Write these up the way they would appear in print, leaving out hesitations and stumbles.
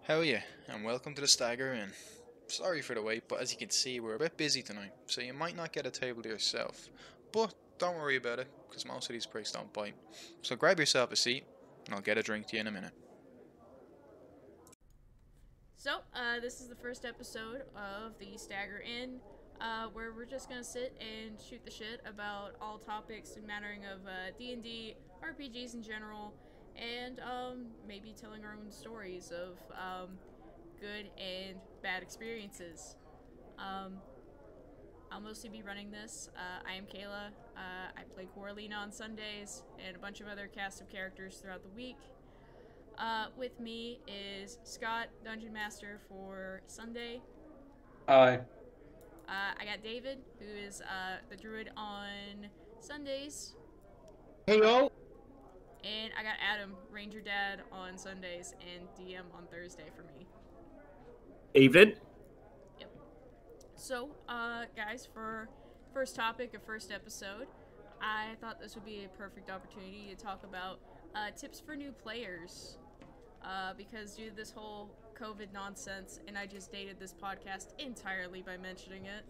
Hell yeah, and welcome to the Stagger Inn. Sorry for the wait, but as you can see, we're a bit busy tonight, so you might not get a table to yourself. But don't worry about it, because most of these pricks don't bite. So grab yourself a seat, and I'll get a drink to you in a minute. So, this is the first episode of the Stagger Inn, where we're just gonna sit and shoot the shit about all topics and mattering of D&D, RPGs in general, and maybe telling our own stories of good and bad experiences. Um, I'll mostly be running this. I am Kayla. I play Coralina on Sundays and a bunch of other cast of characters throughout the week. With me is Scott, Dungeon Master for Sunday. Hi. I got David, who is the druid on Sundays. Hey yo! And I got Adam, Ranger Dad on Sundays and DM on Thursday for me. Evening. Yep. So, guys, for first topic of first episode, I thought this would be a perfect opportunity to talk about tips for new players. Because due to this whole COVID nonsense, and I just dated this podcast entirely by mentioning it,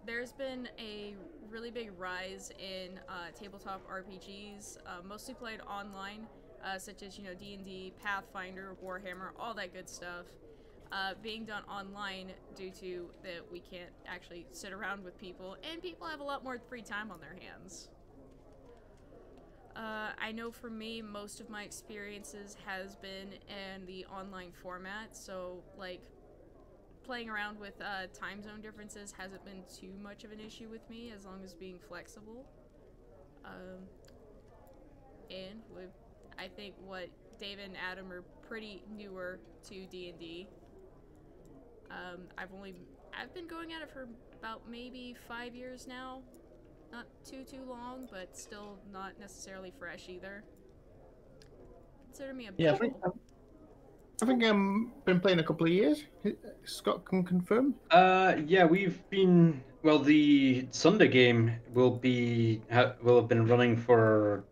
there's been a really big rise in tabletop RPGs, mostly played online, such as, D&D, Pathfinder, Warhammer, all that good stuff, being done online due to that we can't actually sit around with people, and people have a lot more free time on their hands. I know for me, most of my experiences has been in the online format, so, like, playing around with time zone differences hasn't been too much of an issue with me, as long as being flexible. And I think what David and Adam are pretty newer to D&D. I've been going at it for about maybe 5 years now. Not too long, but still not necessarily fresh either. Consider me a Yeah, bubble. I think been playing a couple of years. Scott can confirm. Yeah, we've been. Well, the Sunday game will have been running for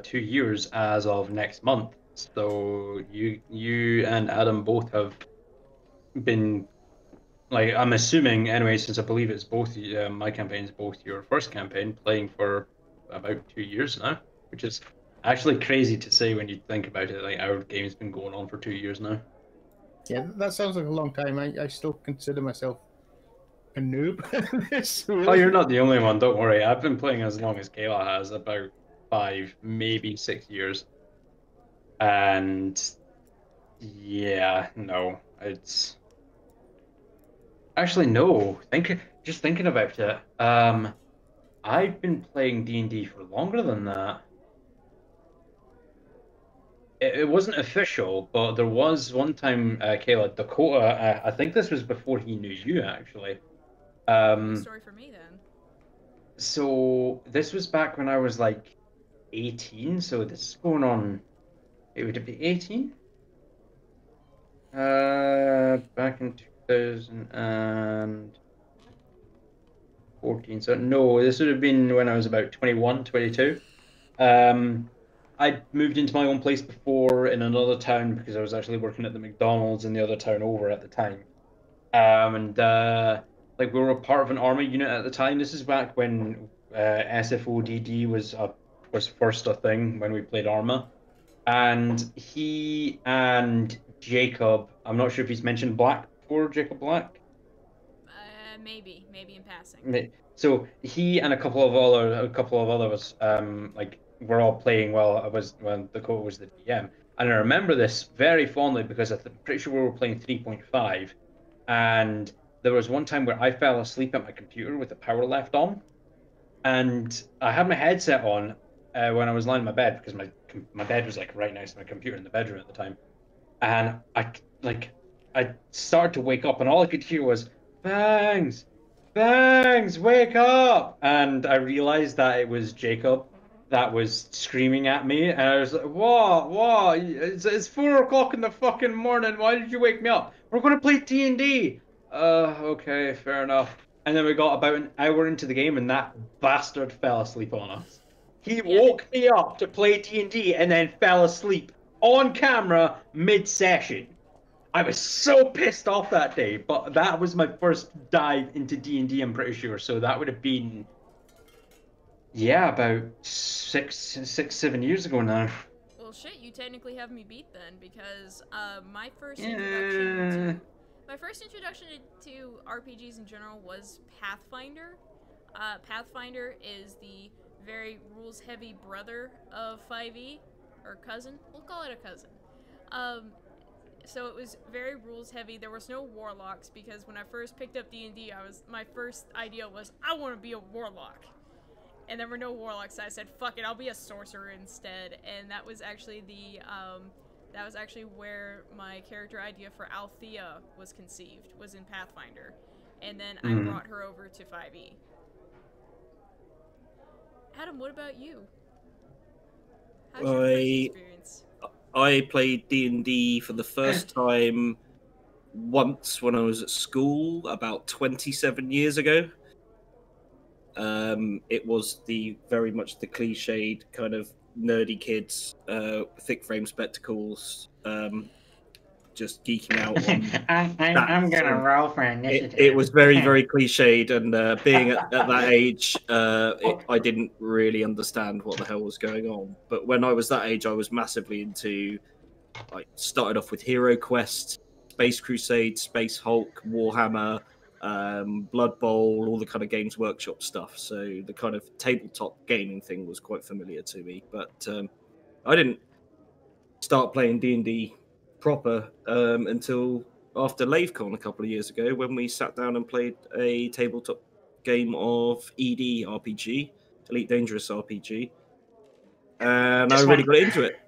2 years as of next month. So you and Adam both have been, like, I'm assuming anyway, since I believe it's both my campaign is both your first campaign, playing for about 2 years now, which is actually crazy to say when you think about it. Like, our game's been going on for 2 years now. Yeah, that sounds like a long time. I still consider myself a noob. Oh, you're not the only one. Don't worry. I've been playing as long as Kayla has, about 5, maybe 6 years. And yeah, no, it's actually no. Just thinking about it. I've been playing D&D for longer than that. It wasn't official, but there was one time, Kayla, Dakota. I think this was before he knew you, actually. New story for me then. So this was back when I was like 18, so this is going on. It would be 18? Back in 2014. So no, this would have been when I was about 21, 22. I moved into my own place before in another town because I was actually working at the McDonald's in the other town over at the time. And like, we were a part of an army unit at the time. This is back when SFODD was first a thing when we played Arma. And he and Jacob, I'm not sure if he's mentioned Black before, Jacob Black. Maybe in passing. So he and a couple of others, like, were all playing while Dakota was the DM. And I remember this very fondly because I'm pretty sure we were playing 3.5, and there was one time where I fell asleep at my computer with the power left on, and I had my headset on when I was lying in my bed because my bed was like right next to my computer in the bedroom at the time, and I started to wake up, and all I could hear was bangs, bangs, wake up, and I realized that it was Jacob that was screaming at me, and I was like, what, it's 4 o'clock in the fucking morning, why did you wake me up? We're going to play D&D. Okay, fair enough. And then we got about an hour into the game, and that bastard fell asleep on us. He woke me up to play D&D and then fell asleep on camera mid-session. I was so pissed off that day, but that was my first dive into D&D, I'm pretty sure. So that would have been, yeah, about 7 years ago now. Well, shit, you technically have me beat then, because my first Yeah. introduction to RPGs in general was Pathfinder. Pathfinder is the very rules-heavy brother of 5e, or cousin. We'll call it a cousin. So it was very rules-heavy. There was no warlocks, because when I first picked up D&D, my first idea was, I want to be a warlock. And there were no warlocks, so I said, fuck it, I'll be a sorcerer instead. And that was actually where my character idea for Althea was conceived, was in Pathfinder. And then I brought her over to 5e. Adam, what about you? How's your first experience? I played D&D for the first time once when I was at school about 27 years ago. It was very much the cliched kind of nerdy kids, thick frame spectacles, just geeking out on I'm gonna roll for initiative. It was very, very cliched, and being at that age, I didn't really understand what the hell was going on. But when I was that age, I was massively into, like, started off with Hero Quest, Space Crusade, Space Hulk, Warhammer, Blood Bowl, all the kind of Games Workshop stuff. So the kind of tabletop gaming thing was quite familiar to me. But I didn't start playing D&D proper until after LaveCon a couple of years ago, when we sat down and played a tabletop game of ED RPG, Elite Dangerous RPG, and I really got into it.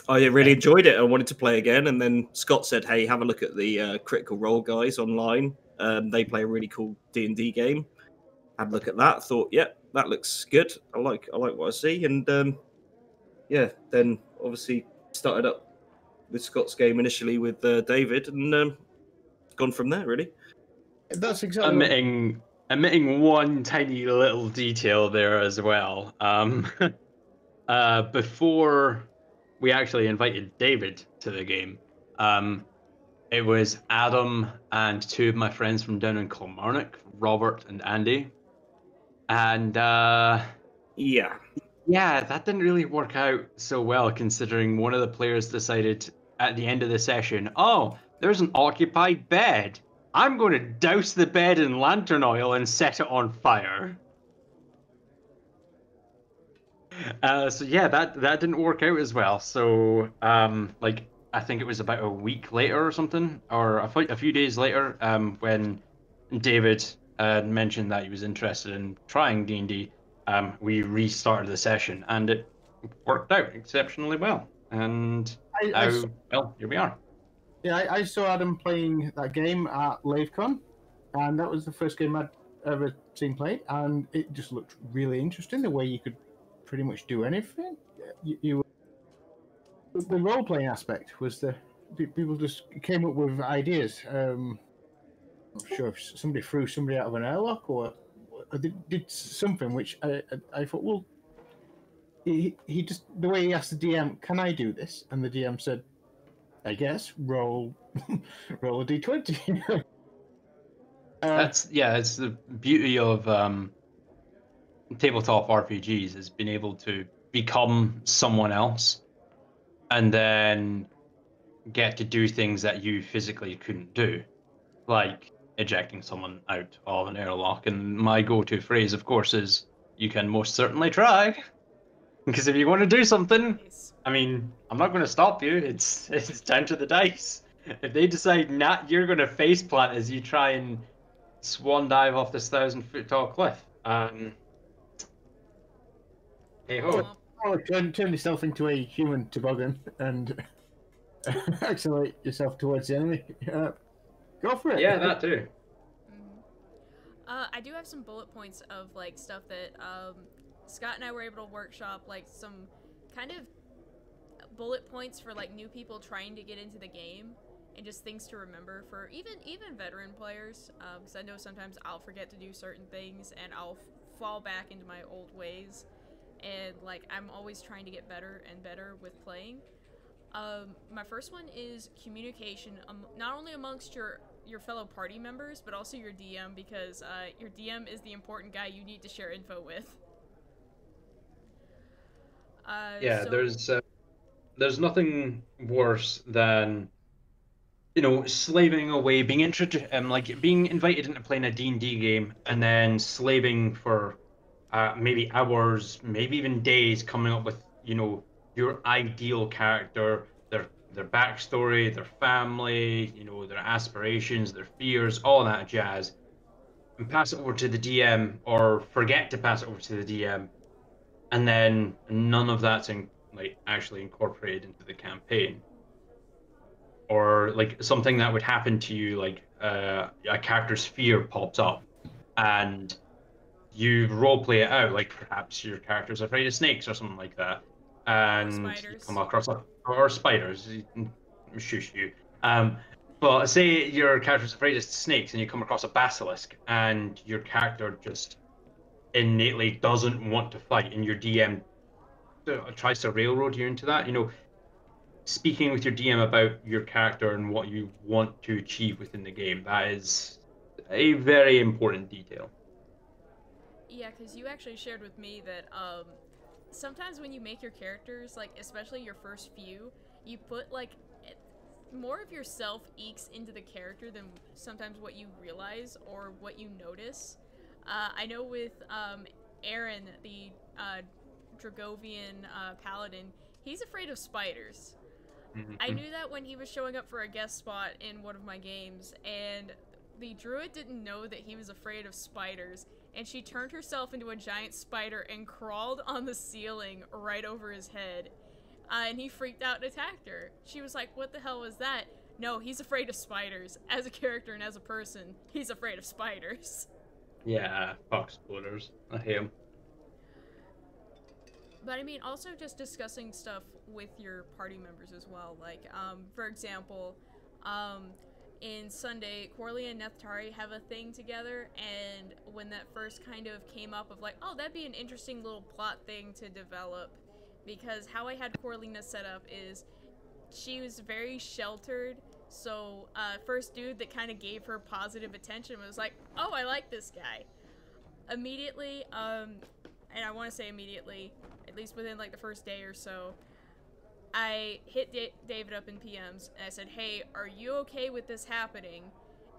I really enjoyed it. I wanted to play again, and then Scott said, "Hey, have a look at the Critical Role guys online. They play a really cool D&D game. Had a look at that. Thought, yeah, that looks good. I like what I see." And yeah, then obviously started up with Scott's game initially with David, and gone from there, really. That's exactly Omitting one tiny little detail there as well. Before we actually invited David to the game, it was Adam and two of my friends from down in Kilmarnock, Robert and Andy. And yeah, that didn't really work out so well, considering one of the players decided at the end of the session, oh, there's an occupied bed. I'm going to douse the bed in lantern oil and set it on fire. So yeah, that didn't work out as well. So like, I think it was about a week later or something, or a few days later, when David mentioned that he was interested in trying D&D, we restarted the session, and it worked out exceptionally well. And well, here we are. Yeah, I saw Adam playing that game at LaveCon, and that was the first game I'd ever seen played, and it just looked really interesting, the way you could pretty much do anything. The role-playing aspect was people just came up with ideas. I'm not sure if somebody threw somebody out of an airlock or did something which I thought, well, he just, the way he asked the DM, can I do this? And the DM said, I guess, roll a d20. It's the beauty of tabletop RPGs, is being able to become someone else and then get to do things that you physically couldn't do, like ejecting someone out of an airlock. And my go-to phrase, of course, is, you can most certainly try. Because if you want to do something, I mean, I'm not going to stop you. It's down to the dice. If they decide, nah, you're going to faceplant as you try and swan dive off this 1,000-foot tall cliff. Hey ho. Oh, turn yourself into a human toboggan and accelerate yourself towards the enemy. Go for it. Yeah, that too. I do have some bullet points of, like, stuff that Scott and I were able to workshop, like, some kind of bullet points for, like, new people trying to get into the game, and just things to remember for even veteran players, because I know sometimes I'll forget to do certain things, and I'll fall back into my old ways, and, like, I'm always trying to get better and better with playing. My first one is communication, not only amongst your fellow party members, but also your DM, because your DM is the important guy you need to share info with. Yeah, So, there's nothing worse than slaving away, being like being invited into playing a D&D game and then slaving for maybe hours, maybe even days, coming up with your ideal character, their backstory, their family, their aspirations, their fears, all that jazz, and pass it over to the DM or forget to pass it over to the DM, and then none of that's like actually incorporated into the campaign. Or like something that would happen to you, like a character's fear pops up, and you role play it out, like perhaps your character's afraid of snakes or something like that, or and you spiders. come across or spiders, shush you. But say your character's afraid of snakes, and you come across a basilisk, and your character just innately doesn't want to fight, and your DM tries to railroad you into that. Speaking with your DM about your character and what you want to achieve within the game. That is a very important detail. Yeah, because you actually shared with me that sometimes when you make your characters, like especially your first few, you put like more of yourself ekes into the character than sometimes what you realize or what you notice. I know with Aaron, the Dragovian paladin, he's afraid of spiders. I knew that when he was showing up for a guest spot in one of my games, and the druid didn't know that he was afraid of spiders, and she turned herself into a giant spider and crawled on the ceiling right over his head. And he freaked out and attacked her. She was like, what the hell was that? No, he's afraid of spiders. As a character and as a person, he's afraid of spiders. Yeah, fuck spoilers. I hate them. But I mean, also just discussing stuff with your party members as well. Like, for example, in Sunday, Corley and Neftari have a thing together, and when that first kind of came up of like, oh, that'd be an interesting little plot thing to develop, because how I had Corlina set up is she was very sheltered, so first dude that kind of gave her positive attention was like, oh, I like this guy. Immediately, and I want to say immediately, at least within like the first day or so, I hit David up in PMs and I said, hey, are you okay with this happening?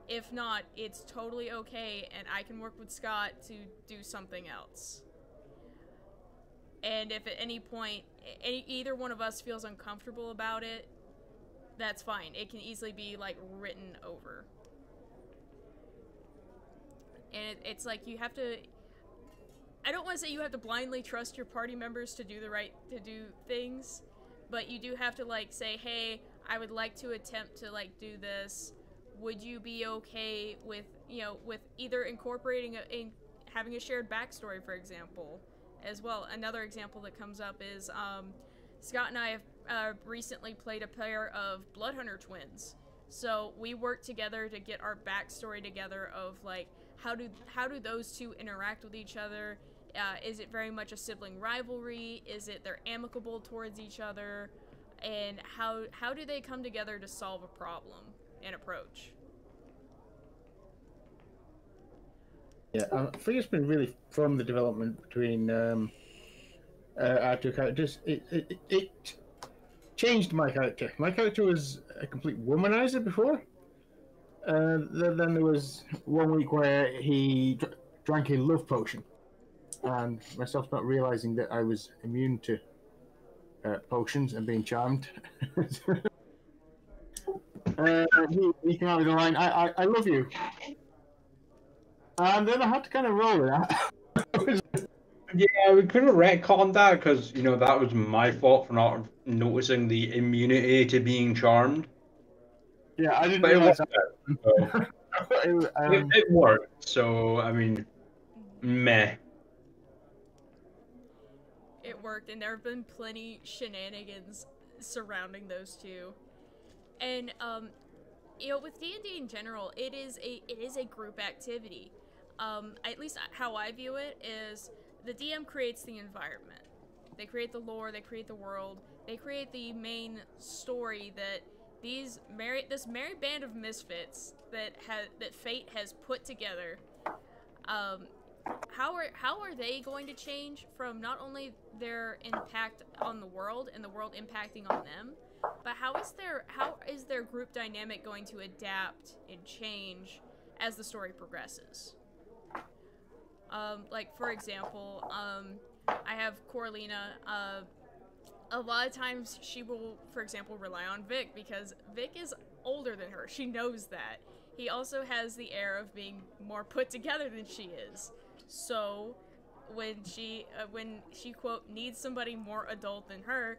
If not, it's totally okay, and I can work with Scott to do something else. And if at any point either one of us feels uncomfortable about it, that's fine. It can easily be like written over. And it's like you have to, I don't want to say you have to blindly trust your party members to do things, but you do have to like say, hey, I would like to attempt to like do this. Would you be okay with, with either incorporating having a shared backstory, for example, as well? Another example that comes up is Scott and I have recently played a pair of Bloodhunter twins. So we worked together to get our backstory together of like how do those two interact with each other? Is it very much a sibling rivalry? Is it they're amicable towards each other? And how do they come together to solve a problem and approach? Yeah, I think it's been really fun, the development between our two characters. It changed my character. My character was a complete womanizer before. Then there was one week where he drank a love potion, and myself not realizing that I was immune to potions and being charmed. He came out with the line, I love you. And then I had to kind of roll with that. Yeah, we could have retconned that because that was my fault for not noticing the immunity to being charmed. Yeah, I didn't But realize that. So it worked. So I mean, meh. It worked, and there have been plenty shenanigans surrounding those two. And with D&D in general, it is a group activity. At least how I view it is the DM creates the environment. They create the lore, they create the world, they create the main story that this merry band of misfits that fate has put together. How are they going to change from not only their impact on the world and the world impacting on them, but how is their group dynamic going to adapt and change as the story progresses? Like for example, I have Coralina. A lot of times she will, for example, rely on Vic because Vic is older than her. She knows that. He also has the air of being more put together than she is. So when she quote needs somebody more adult than her,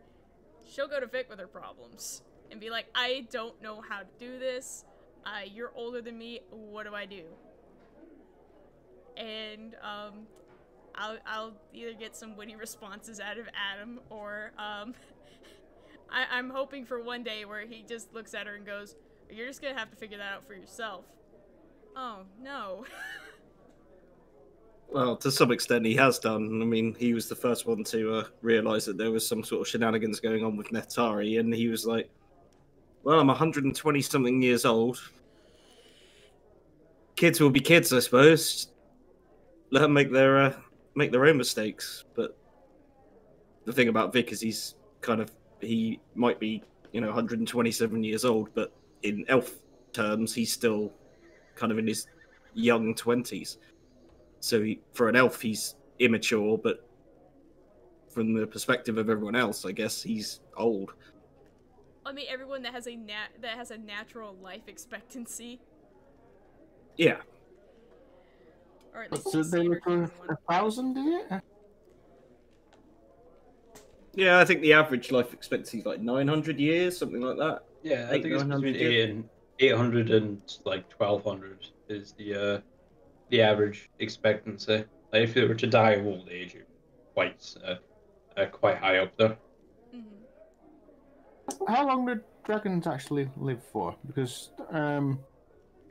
she'll go to Vic with her problems and be like, I don't know how to do this. You're older than me. What do I do? And I'll either get some witty responses out of Adam, or I'm hoping for one day where he just looks at her and goes, "You're just gonna have to figure that out for yourself." Oh no. Well, to some extent, he has done. I mean, he was the first one to realise that there was some sort of shenanigans going on with Netari, and he was like, "Well, I'm 120-something years old. Kids will be kids, I suppose. Let them make their own mistakes." But the thing about Vic is he might be 127 years old, but in elf terms, he's still kind of in his young 20s. So for an elf, he's immature, but from the perspective of everyone else, I guess he's old. I mean, everyone that has a natural life expectancy. Yeah. Or at least So they were for 1,000, did it? Yeah, I think the average life expectancy is like 900 years, something like that. Yeah, I think it's between 800 and like 1,200 is the average expectancy. Like if you were to die of old age, you're quite high up there. Mm-hmm. How long do dragons actually live for? Because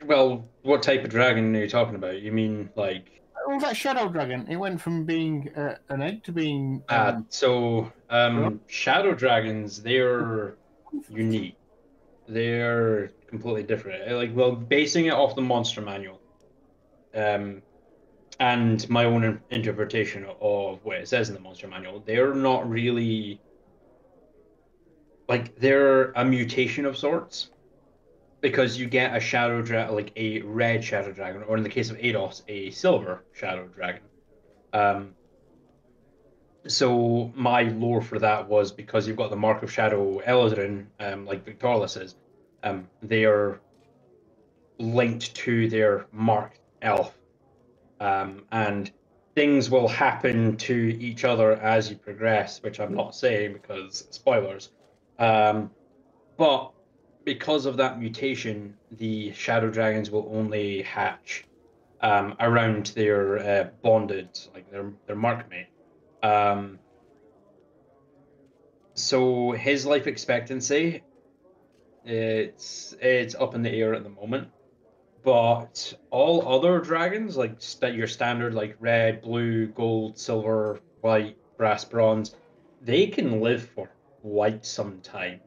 well, what type of dragon are you talking about? You mean like? Well, that shadow dragon, it went from being an egg to being. Shadow dragons, they're unique. They're completely different. Basing it off the monster manual, and my own interpretation of what it says in the monster manual, they're not really they're a mutation of sorts. Because you get a shadow dragon, like a red shadow dragon, or in the case of Ados, a silver shadow dragon. So my lore for that was because you've got the Mark of Shadow Eladrin, like Victorla says, they are linked to their marked elf, and things will happen to each other as you progress, which I'm not saying because spoilers. But because of that mutation, the shadow dragons will only hatch around their bonded, like their markmate. So his life expectancy, it's up in the air at the moment. But all other dragons, like your standard, like red, blue, gold, silver, white, brass, bronze, they can live for quite some time.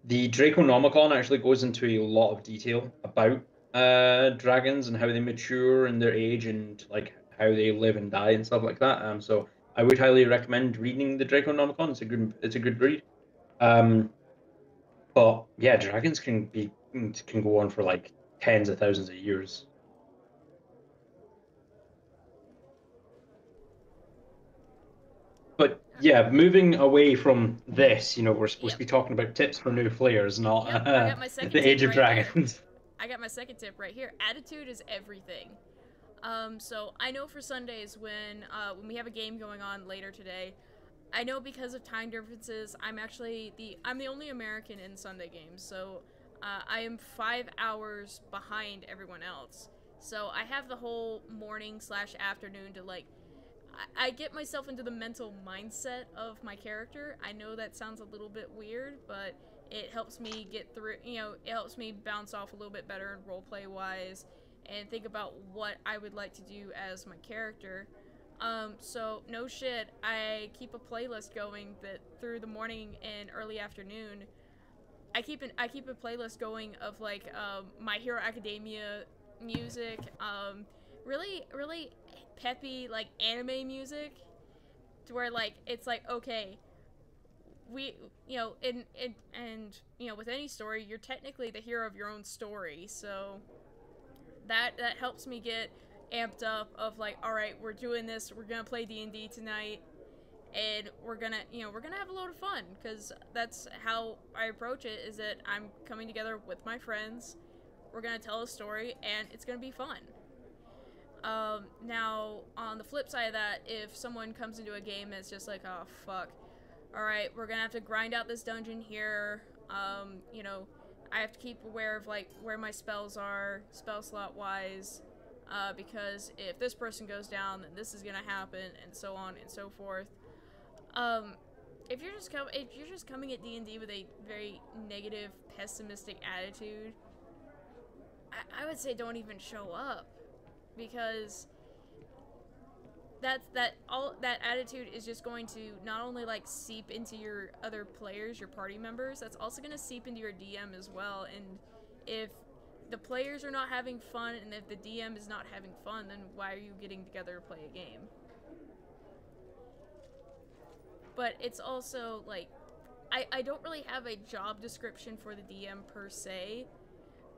The Draconomicon actually goes into a lot of detail about dragons and how they mature in their age and like how they live and die and stuff like that. So I would highly recommend reading the Draconomicon. It's a good read. But yeah, dragons can go on for like tens of thousands of years. But yeah, moving away from this, we're supposed to be talking about tips for new players, not I got my second the Age of right Dragons. Here. I got my second tip right here. Attitude is everything. So I know for Sundays when we have a game going on later today, I know because of time differences, I'm the only American in Sunday games, so I am 5 hours behind everyone else. So I have the whole morning/afternoon to I get myself into the mental mindset of my character. I know that sounds a little bit weird, but it helps me get through, it helps me bounce off a little bit better roleplay wise and think about what I would like to do as my character. So no shit, I keep a playlist going that through the morning and early afternoon. I keep a playlist going of like My Hero Academia music, really peppy like anime music, to where like it's like, okay, we, you know, and you know, with any story, you're technically the hero of your own story, so that helps me get amped up of like, all right, we're doing this, we're gonna play D&D tonight, and we're gonna have a load of fun, because that's how I approach it, is that I'm coming together with my friends, we're gonna tell a story, and it's gonna be fun. Now, on the flip side of that, if someone comes into a game that's just like, oh, fuck, alright, we're gonna have to grind out this dungeon here, you know, I have to keep aware of, like, where my spells are, spell slot-wise, because if this person goes down, then this is gonna happen, and so on and so forth. If you're just coming at D&D with a very negative, pessimistic attitude, I would say don't even show up, because that attitude is just going to not only like seep into your other players, your party members, that's also going to seep into your DM as well. And if the players are not having fun, and if the DM is not having fun, then why are you getting together to play a game? But it's also like, I don't really have a job description for the DM per se,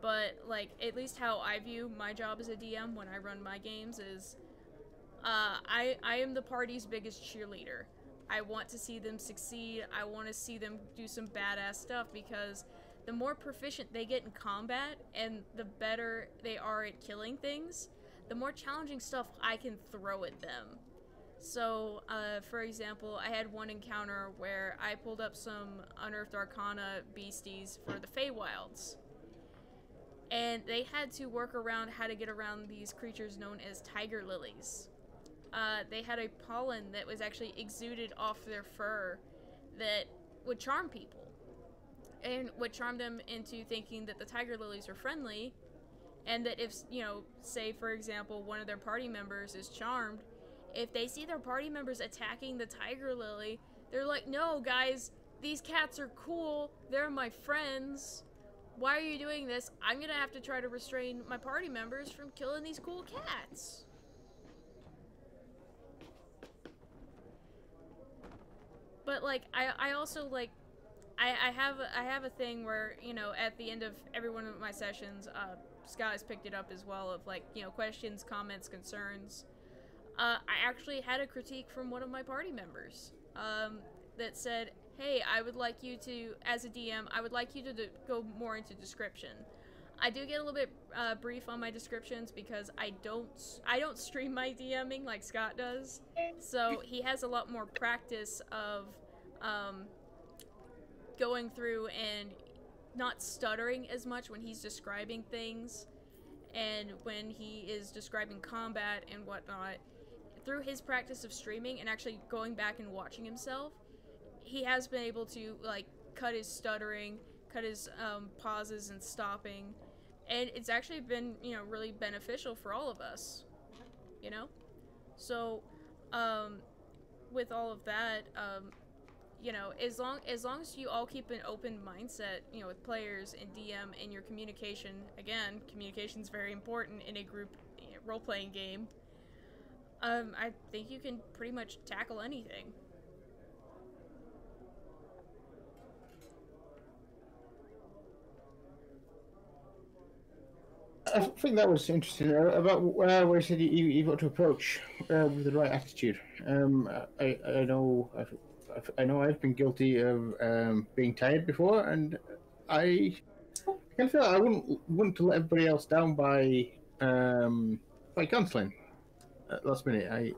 but like, at least how I view my job as a DM when I run my games is, I am the party's biggest cheerleader. I want to see them succeed. I want to see them do some badass stuff, because the more proficient they get in combat and the better they are at killing things, the more challenging stuff I can throw at them. So, for example, I had one encounter where I pulled up some Unearthed Arcana beasties for the Feywilds. And they had to work around how to get around these creatures known as tiger lilies. They had a pollen that was actually exuded off their fur that would charm people, and would charm them into thinking that the tiger lilies are friendly, and that if, you know, say for example, one of their party members is charmed, if they see their party members attacking the tiger lily, they're like, no guys, these cats are cool, they're my friends, why are you doing this? I'm gonna have to try to restrain my party members from killing these cool cats. But like, I also like, I have a thing where, you know, at the end of every one of my sessions, Scott has picked it up as well, of like, you know, questions, comments, concerns. I actually had a critique from one of my party members, that said, hey, I would like you to, as a DM, I would like you to go more into description. I do get a little bit brief on my descriptions, because I don't stream my DMing like Scott does, so he has a lot more practice of going through and not stuttering as much when he's describing things, and when he is describing combat and whatnot. Through his practice of streaming and actually going back and watching himself, he has been able to like cut his stuttering, cut his pauses and stopping, and it's actually been, you know, really beneficial for all of us, you know. So with all of that, you know, as long as you all keep an open mindset, you know, with players and DM, and your communication, again, communication's very important in a group, you know, role-playing game, I think you can pretty much tackle anything. I think that was interesting about where you said you've got to approach with the right attitude. I know I've been guilty of being tired before, and I kind of feel like I wouldn't want to let everybody else down by cancelling at last minute.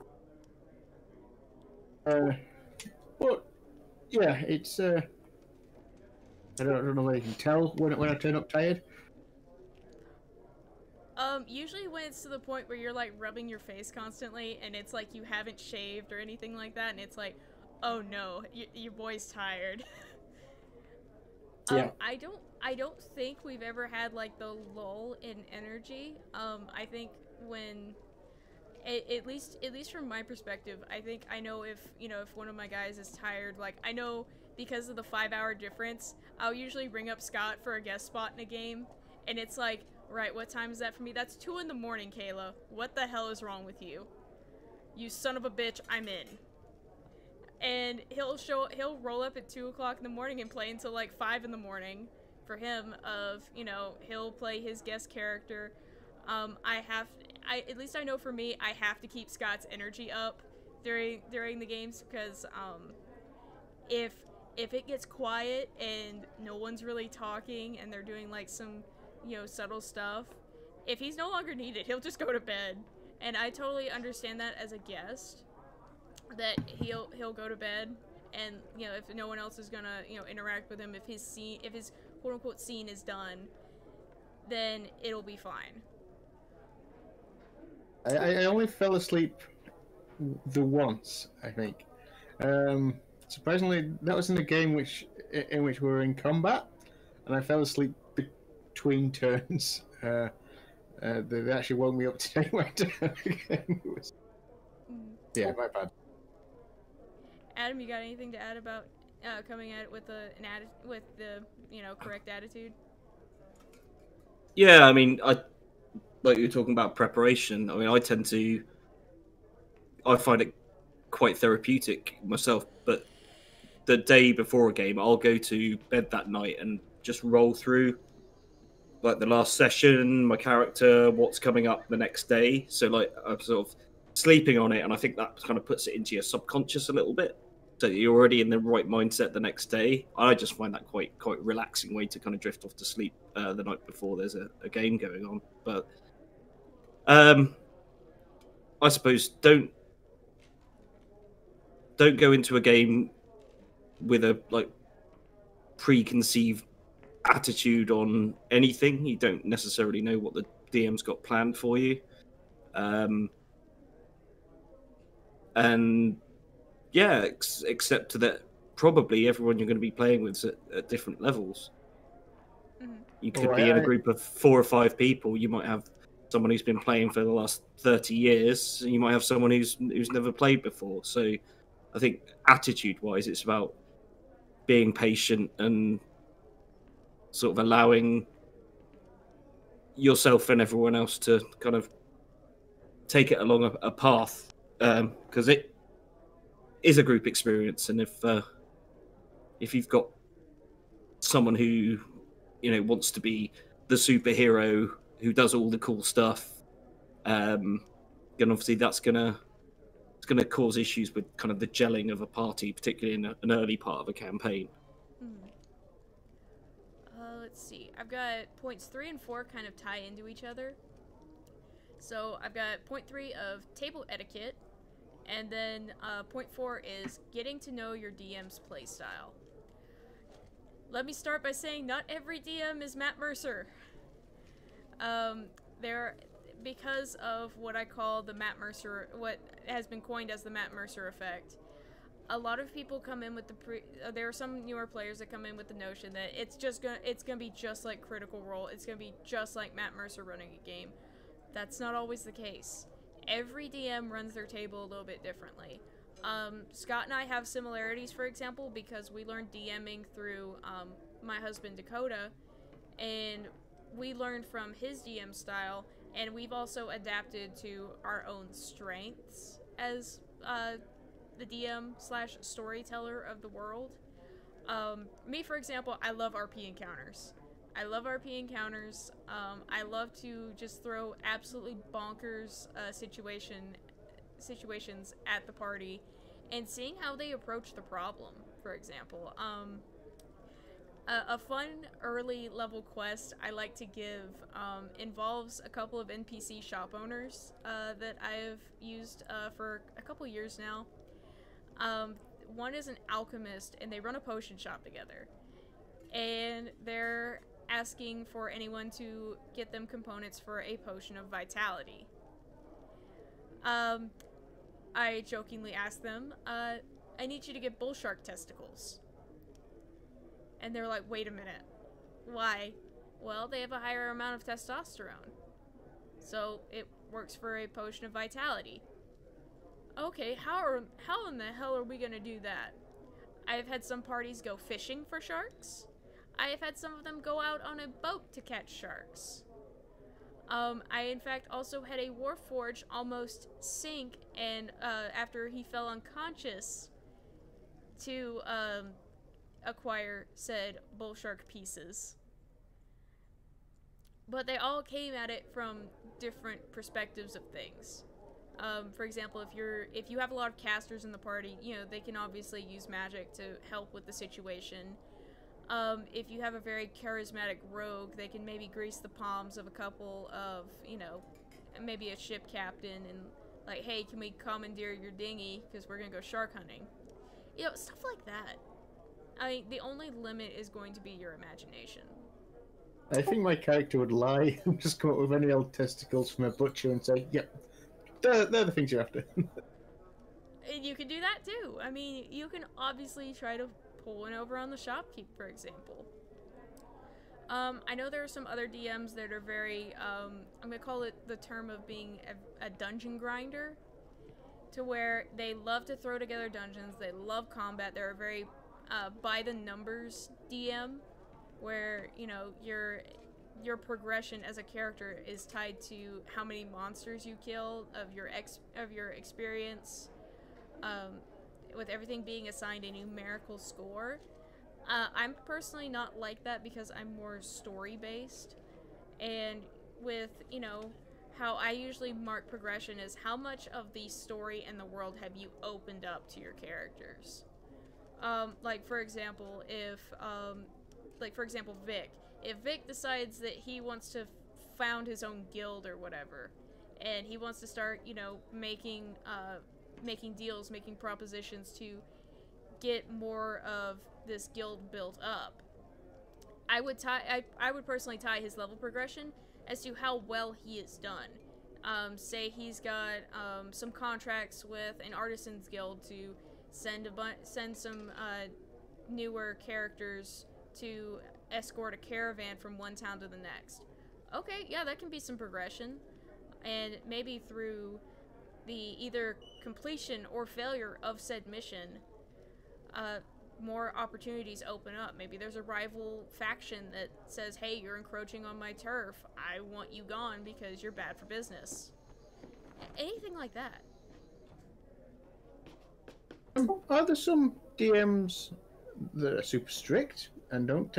But yeah, it's I don't know whether you can tell when I turn up tired. Usually when it's to the point where you're like rubbing your face constantly, and it's like you haven't shaved or anything like that, and it's like, oh no, your boy's tired. Yeah. I don't think we've ever had like the lull in energy. I think when at least from my perspective, I think I know if one of my guys is tired. Like, I know because of the 5-hour difference, I'll usually ring up Scott for a guest spot in a game, and it's like, right, what time is that for me? That's 2 in the morning, Kayla. What the hell is wrong with you? You son of a bitch, I'm in. And he'll roll up at 2 o'clock in the morning and play until like 5 in the morning. For him, he'll play his guest character. At least I know for me, I have to keep Scott's energy up during the games, because if it gets quiet and no one's really talking and they're doing like some subtle stuff, if he's no longer needed, he'll just go to bed. And I totally understand that as a guest, that he'll go to bed, and if no one else is gonna interact with him, if his quote unquote scene is done, then it'll be fine. I only fell asleep the once, I think. Surprisingly, that was in a game in which we were in combat, and I fell asleep between turns. They actually woke me up to take my turn again. Yeah, my bad. Adam, you got anything to add about coming at it with the correct attitude? Yeah, I mean, like you were talking about preparation. I mean, I find it quite therapeutic myself, but the day before a game, I'll go to bed that night and just roll through like the last session, my character, what's coming up the next day. So like I'm sort of sleeping on it, and I think that kind of puts it into your subconscious a little bit, so you're already in the right mindset the next day. I just find that quite relaxing way to kind of drift off to sleep the night before there's a game going on. But I suppose don't go into a game with a like preconceived attitude on anything. You don't necessarily know what the DM's got planned for you, and yeah, except that probably everyone you're going to be playing with is at different levels. Mm-hmm. You could be in a group of 4 or 5 people. You might have someone who's been playing for the last 30 years, and you might have someone who's never played before. So I think attitude-wise, it's about being patient and sort of allowing yourself and everyone else to kind of take it along a path, because it is a group experience. And if you've got someone who wants to be the superhero who does all the cool stuff, then obviously it's gonna cause issues with kind of the gelling of a party, particularly in an early part of a campaign. Let's see. I've got points 3 and 4 kind of tie into each other. So I've got point 3 of table etiquette, and then point 4 is getting to know your DM's playstyle. Let me start by saying not every DM is Matt Mercer. Because of what I call the Matt Mercer, what has been coined as the Matt Mercer effect. A lot of people come in with there are some newer players that come in with the notion that it's gonna be just like Critical Role. It's gonna be just like Matt Mercer running a game. That's not always the case. Every DM runs their table a little bit differently. Scott and I have similarities, for example, because we learned DMing through my husband Dakota, and we learned from his DM style, and we've also adapted to our own strengths as the DM/storyteller of the world. Me, for example, I love RP encounters. I love to just throw absolutely bonkers situations at the party, and seeing how they approach the problem. For example, a fun early level quest I like to give involves a couple of NPC shop owners that I've used for a couple years now. One is an alchemist, and they run a potion shop together, and they're asking for anyone to get them components for a potion of vitality. I jokingly asked them, I need you to get bull shark testicles. And they're like, wait a minute. Why? Well, they have a higher amount of testosterone. So it works for a potion of vitality. Okay, how in the hell are we gonna do that? I have had some parties go fishing for sharks. I have had some of them go out on a boat to catch sharks. I in fact also had a Warforged almost sink, and after he fell unconscious, to acquire said bull shark pieces. But they all came at it from different perspectives of things. For example, if you have a lot of casters in the party, you know, they can obviously use magic to help with the situation. If you have a very charismatic rogue, they can maybe grease the palms of a couple of, you know, maybe a ship captain and like, hey, can we commandeer your dinghy because we're gonna go shark hunting? You know, stuff like that. I mean, the only limit is going to be your imagination. I think my character would lie and just come up with any old testicles from a butcher and say, yep, they're the things you're after. And you can do that too. I mean, you can obviously try to pull one over on the shopkeep, for example. I know there are some other DMs that are very, I'm going to call it the term of being a dungeon grinder, to where they love to throw together dungeons, they love combat, they're a very by the numbers DM, where, you know, your progression as a character is tied to how many monsters you kill, of your experience, with everything being assigned a numerical score. I'm personally not like that because I'm more story based, and with, you know, how I usually mark progression is how much of the story and the world have you opened up to your characters. Like for example, if Vic. If Vic decides that he wants to found his own guild or whatever, and he wants to start, you know, making deals, making propositions to get more of this guild built up, I would personally tie his level progression as to how well he is done. Say he's got some contracts with an artisans guild to send some newer characters to escort a caravan from one town to the next. Okay, yeah, that can be some progression, and maybe through the either completion or failure of said mission, more opportunities open up. Maybe there's a rival faction that says, hey, you're encroaching on my turf, I want you gone because you're bad for business. Anything like that. Are there some DMs that are super strict and don't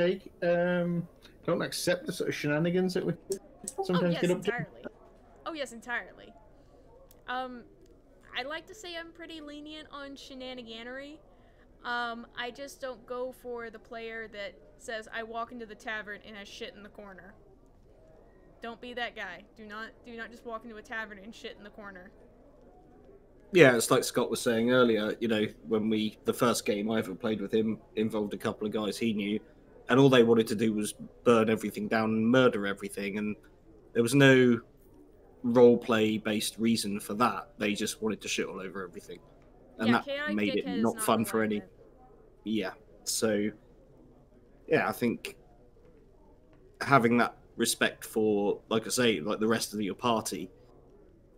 accept the sort of shenanigans that we sometimes get up entirely. Oh yes, entirely. I like to say I'm pretty lenient on shenaniganery. I just don't go for the player that says, I walk into the tavern and I shit in the corner. Don't be that guy. Do not just walk into a tavern and shit in the corner. Yeah, it's like Scott was saying earlier, you know, when the first game I ever played with him involved a couple of guys he knew, and all they wanted to do was burn everything down and murder everything, and there was no role-play based reason for that. They just wanted to shit all over everything. And yeah, that made it not fun for any... Yeah, so... Yeah, I think having that respect for, like I say, like the rest of your party,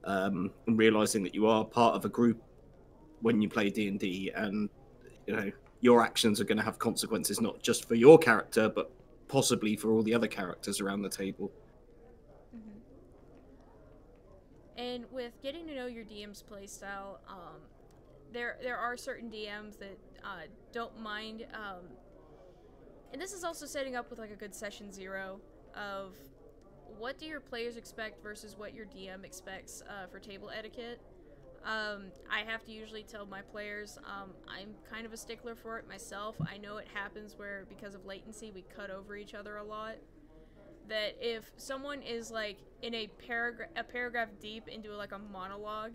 and realizing that you are part of a group when you play D&D, and you know your actions are going to have consequences not just for your character but possibly for all the other characters around the table. Mm-hmm. And with getting to know your DM's playstyle, there are certain DMs that don't mind, and this is also setting up with like a good session zero of what do your players expect versus what your DM expects for table etiquette. I have to usually tell my players, I'm kind of a stickler for it myself. I know it happens where, because of latency, we cut over each other a lot. That if someone is like in a paragraph deep into like a monologue,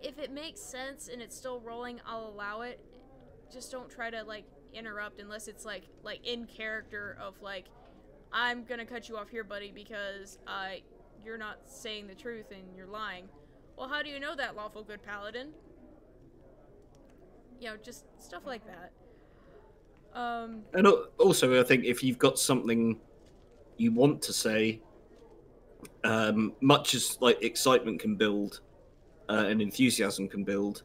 if it makes sense and it's still rolling, I'll allow it. Just don't try to like interrupt unless it's like in character of like, I'm gonna cut you off here, buddy, because you're not saying the truth and you're lying. Well, how do you know that, lawful good paladin? You know, just stuff like that. And also, I think if you've got something you want to say, much as like excitement can build and enthusiasm can build,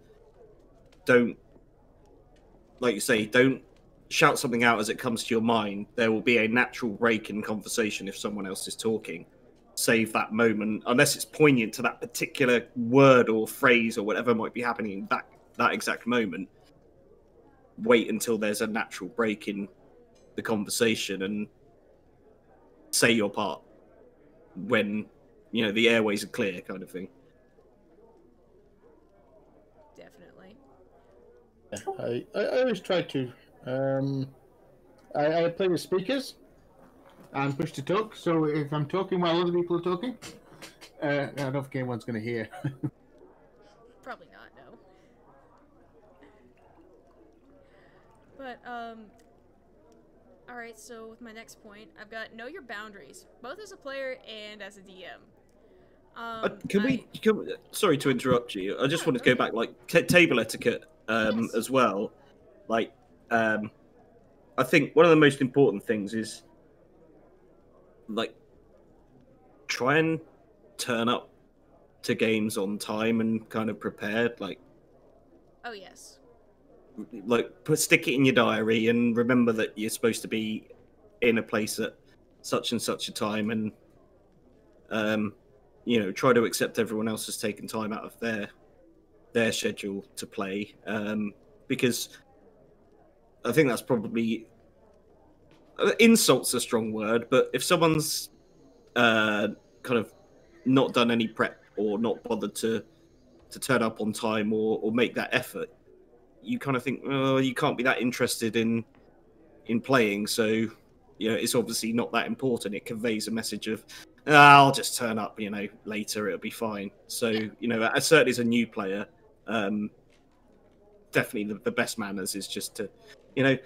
don't, like you say, don't shout something out as it comes to your mind. There will be a natural break in conversation if someone else is talking. Save that moment, unless it's poignant to that particular word or phrase or whatever might be happening in that exact moment. Wait until there's a natural break in the conversation and say your part when, you know, the airways are clear, kind of thing. Definitely. I always try to. I play with speakers and push to talk. So if I'm talking while other people are talking, I don't think anyone's going to hear. Probably not, no. But, alright, so with my next point, I've got know your boundaries, both as a player and as a DM. Sorry to interrupt you. I just No, wanted to go go back, like, table etiquette Yes. as well. Like, I think one of the most important things is, like, try and turn up to games on time and kind of prepared. Like, Oh, yes. stick it in your diary and remember that you're supposed to be in a place at such and such a time, and you know, try to accept everyone else has taken time out of their schedule to play, because I think that's probably, insult's a strong word, but if someone's kind of not done any prep or not bothered to turn up on time or make that effort, you kind of think, oh, you can't be that interested in playing, so, you know, it's obviously not that important. It conveys a message of, I'll just turn up, you know, later, it'll be fine. So, you know, certainly as a new player, definitely the best manners is just to, you know,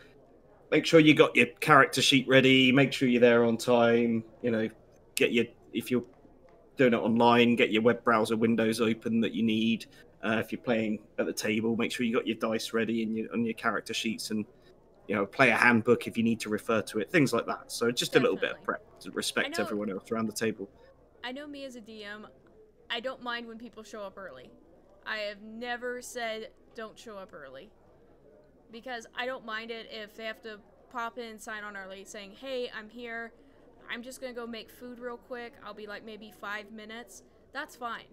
make sure you got your character sheet ready, make sure you're there on time, you know, if you're doing it online, get your web browser windows open that you need. If you're playing at the table, make sure you got your dice ready and on your character sheets, and, you know, play a handbook if you need to refer to it, things like that. So just a little bit of Definitely. prep to respect everyone else around the table. I know me as a DM, I don't mind when people show up early. I have never said don't show up early. Because I don't mind it if they have to pop in, sign on early, saying, hey, I'm here. I'm just going to go make food real quick. I'll be like maybe 5 minutes. That's fine.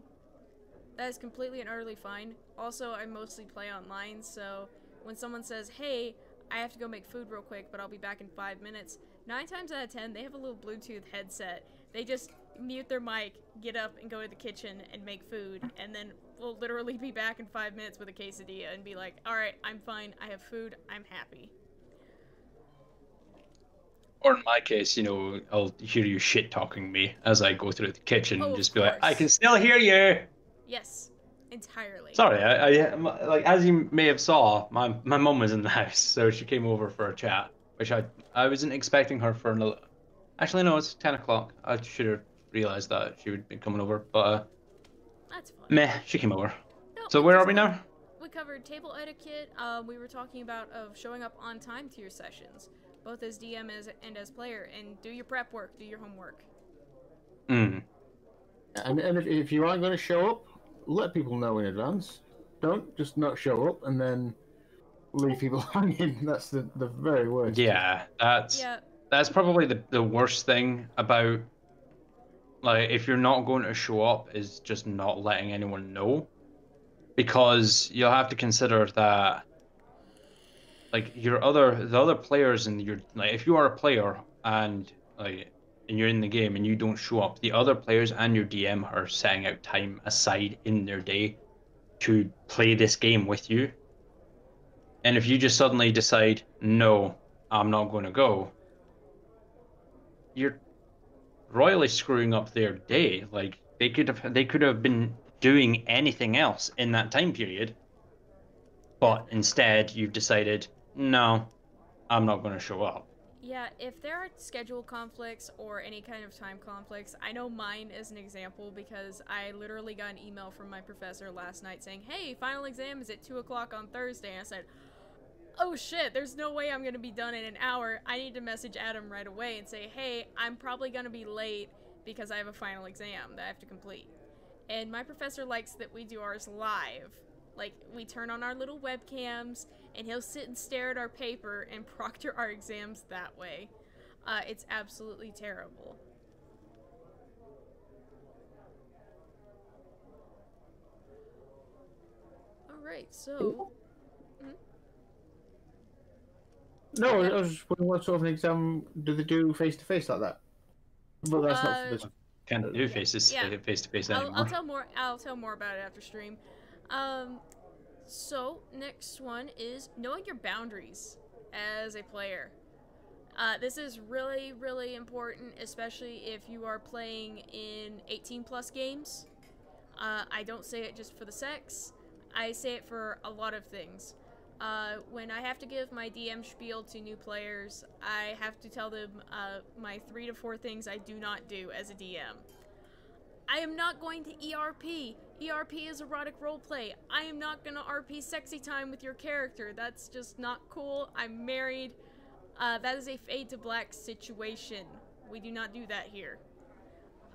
That is completely and utterly fine. Also, I mostly play online, so when someone says, hey, I have to go make food real quick, but I'll be back in 5 minutes, 9 times out of 10, they have a little Bluetooth headset. They just mute their mic, get up, and go to the kitchen and make food, and then we'll literally be back in 5 minutes with a quesadilla and be like, alright, I'm fine, I have food, I'm happy. Or in my case, you know, I'll hear you shit talking me as I go through the kitchen and just be like, I can still hear you. Yes, entirely. Sorry, I like, as you may have saw, my mum was in the house, so she came over for a chat, which I wasn't expecting her for another. Actually, no, it's 10 o'clock. I should have realized that she would be coming over, but that's fine. Meh, she came over. No, So where are we now? We covered table etiquette. We were talking about showing up on time to your sessions, both as DM and as player, and do your prep work, do your homework. And if you aren't going to show up, let people know in advance. Don't just not show up and then leave people hanging. That's the very worst. Yeah, that's probably the worst thing about, like, if you're not going to show up, is just not letting anyone know, because you'll have to consider that, like, the other players, and like, if you are a player and you're in the game and you don't show up, the other players and your DM are setting out time aside in their day to play this game with you. And if you just suddenly decide, no, I'm not going to go, you're royally screwing up their day. Like, they could have been doing anything else in that time period, but instead you've decided, no, I'm not going to show up. Yeah, if there are schedule conflicts or any kind of time conflicts, I know mine is an example because I literally got an email from my professor last night saying, hey, final exam is at 2 o'clock on Thursday, and I said, oh shit, there's no way I'm going to be done in an hour. I need to message Adam right away and say, hey, I'm probably going to be late. because I have a final exam that I have to complete. And my professor likes that we do ours live. Like, we turn on our little webcams, and he'll sit and stare at our paper and proctor our exams that way. It's absolutely terrible. Alright, so... No, I was just wondering what sort of an exam do they do face-to-face like that? Well, that's not for this. Can't do face-to-face anymore. I'll tell more about it after stream. So next one is knowing your boundaries as a player. This is really, really important, especially if you are playing in 18+ games. I don't say it just for the sex. I say it for a lot of things. When I have to give my DM spiel to new players, I have to tell them my 3 to 4 things I do not do as a DM. I am not going to ERP. ERP is erotic roleplay. I am not going to RP sexy time with your character. That's just not cool. I'm married. That is a fade to black situation. We do not do that here.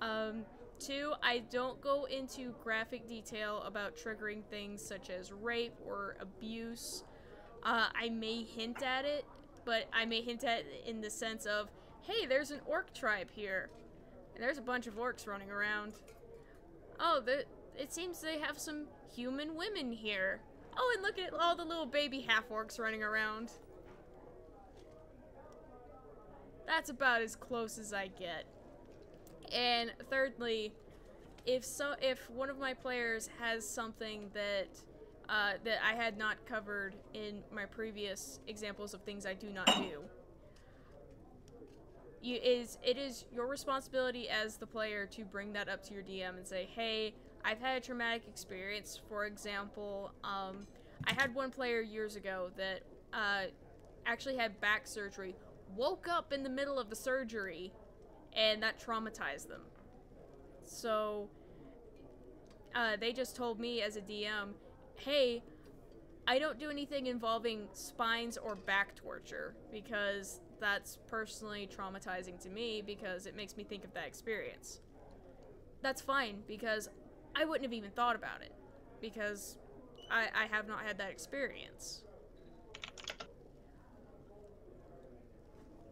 2, I don't go into graphic detail about triggering things such as rape or abuse. I may hint at it, but I may hint at it in the sense of, hey, there's an orc tribe here. And there's a bunch of orcs running around. Oh, it seems they have some human women here. Oh, and look at all the little baby half-orcs running around. That's about as close as I get. And thirdly, if one of my players has something that that I had not covered in my previous examples of things I do not do, it is your responsibility as the player to bring that up to your DM and say, hey, I've had a traumatic experience. For example, I had one player years ago that actually had back surgery, woke up in the middle of the surgery, and that traumatized them. So they just told me as a DM, hey, I don't do anything involving spines or back torture because that's personally traumatizing to me because it makes me think of that experience. That's fine because I wouldn't have even thought about it because I have not had that experience.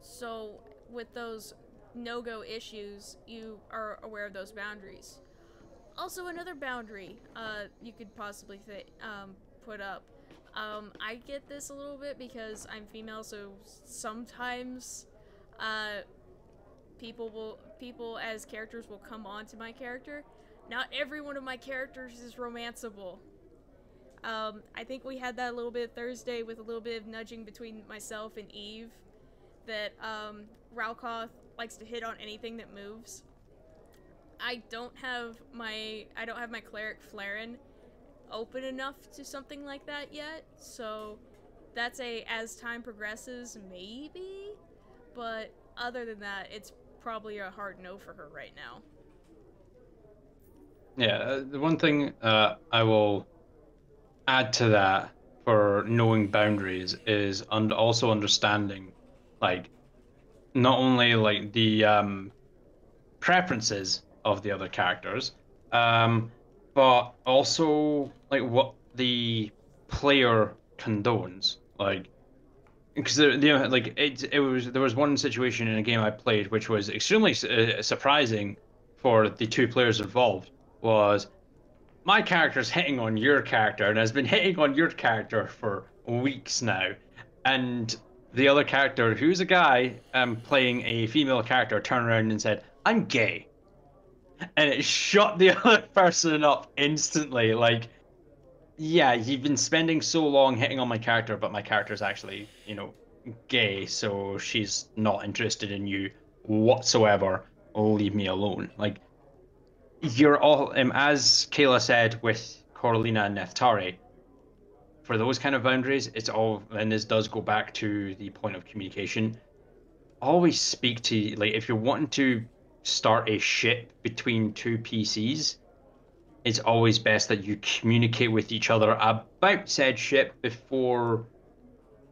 So with those no-go issues, you are aware of those boundaries. Also, another boundary you could possibly put up. I get this a little bit because I'm female, so sometimes people as characters will come on to my character. Not every one of my characters is romanceable. I think we had that a little bit Thursday with a little bit of nudging between myself and Eve. That Ralkoth likes to hit on anything that moves. I don't have my cleric Flaren open enough to something like that yet, so that's as time progresses, maybe, but other than that, it's probably a hard no for her right now. Yeah, the one thing I will add to that for knowing boundaries is also understanding, like, not only like the preferences of the other characters, but also like what the player condones. Like, because like there was one situation in a game I played which was extremely surprising for the 2 players involved. Was my character's hitting on your character and has been hitting on your character for weeks now, and the other character, who's a guy playing a female character, turned around and said, "I'm gay," and it shut the other person up instantly. Like, yeah, you've been spending so long hitting on my character, but my character's actually, gay, so she's not interested in you whatsoever. Leave me alone. Like, you're all, as Kayla said with Coralina and Neftari, for those kind of boundaries, it's all, and this does go back to the point of communication. Always speak to, like, if you're wanting to start a ship between 2 PCs, it's always best that you communicate with each other about said ship before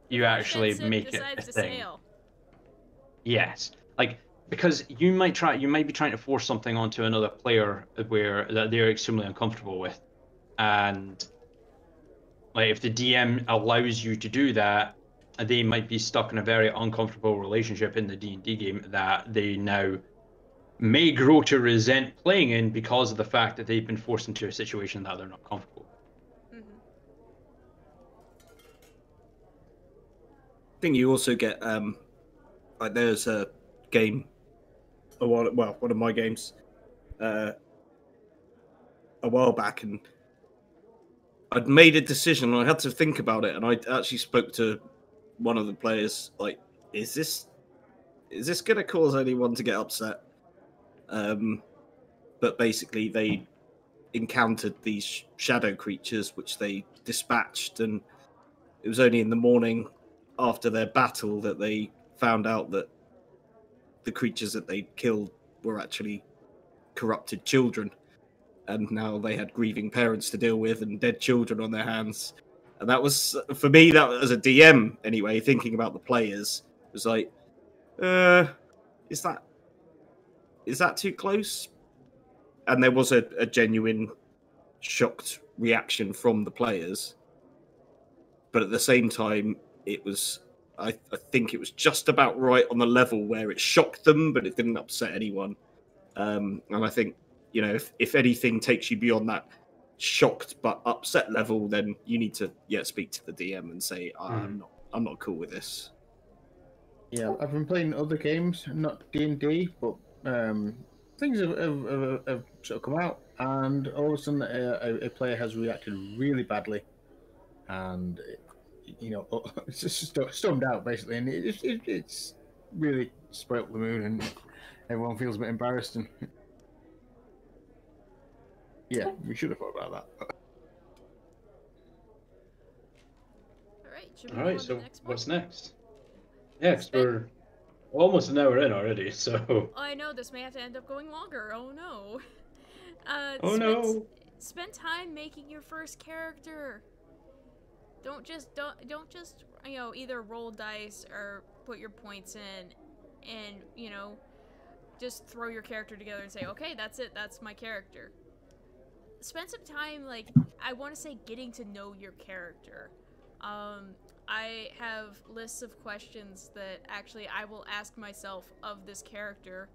you actually make it a thing. Yes, like, because you might be trying to force something onto another player where that they're extremely uncomfortable with, and like if the DM allows you to do that, they might be stuck in a very uncomfortable relationship in the D&D game that they now may grow to resent playing in because of the fact that they've been forced into a situation that they're not comfortable with. Mm-hmm. I think you also get like there's a game, one of my games, a while back, and I'd made a decision and I had to think about it, and I actually spoke to one of the players, like, is this going to cause anyone to get upset? But basically they encountered these shadow creatures which they dispatched, and it was only in the morning after their battle that they found out that the creatures that they'd killed were actually corrupted children, and now they had grieving parents to deal with and dead children on their hands. And that was, for me, that as a DM anyway, thinking about the players, was like, is that too close? And there was a genuine shocked reaction from the players, but at the same time, it was, I think it was just about right on the level where it shocked them, but it didn't upset anyone. And I think, you know, if anything takes you beyond that shocked but upset level, then you need to speak to the DM and say, I'm not cool with this. Yeah, I've been playing other games, not D&D, but things have sort of come out, and all of a sudden a player has reacted really badly, and you know, it's just stormed out basically, and it's really spoilt the mood, and everyone feels a bit embarrassed, and yeah, we should have thought about that. All right, so what's next? Yeah, because we're almost an hour in already, so... I know, this may have to end up going longer. Oh no. No. Spend time making your first character. Don't just you know, either roll dice or put your points in and, you know, just throw your character together and say, okay, that's it, that's my character. Spend some time, like, I want to say getting to know your character. I have lists of questions that actually I will ask myself of this character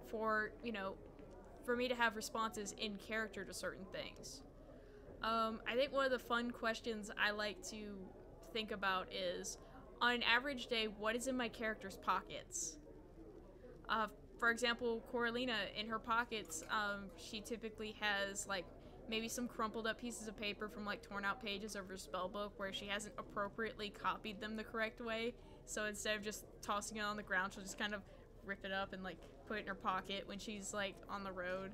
for, you know, for me to have responses in character to certain things. I think one of the fun questions I like to think about is, on an average day, what is in my character's pockets? For example, Coralina, in her pockets, she typically has, like, maybe some crumpled up pieces of paper from, like, torn out pages of her spellbook where she hasn't appropriately copied them the correct way. So instead of just tossing it on the ground, she'll just kind of rip it up and, like, put it in her pocket when she's, like, on the road.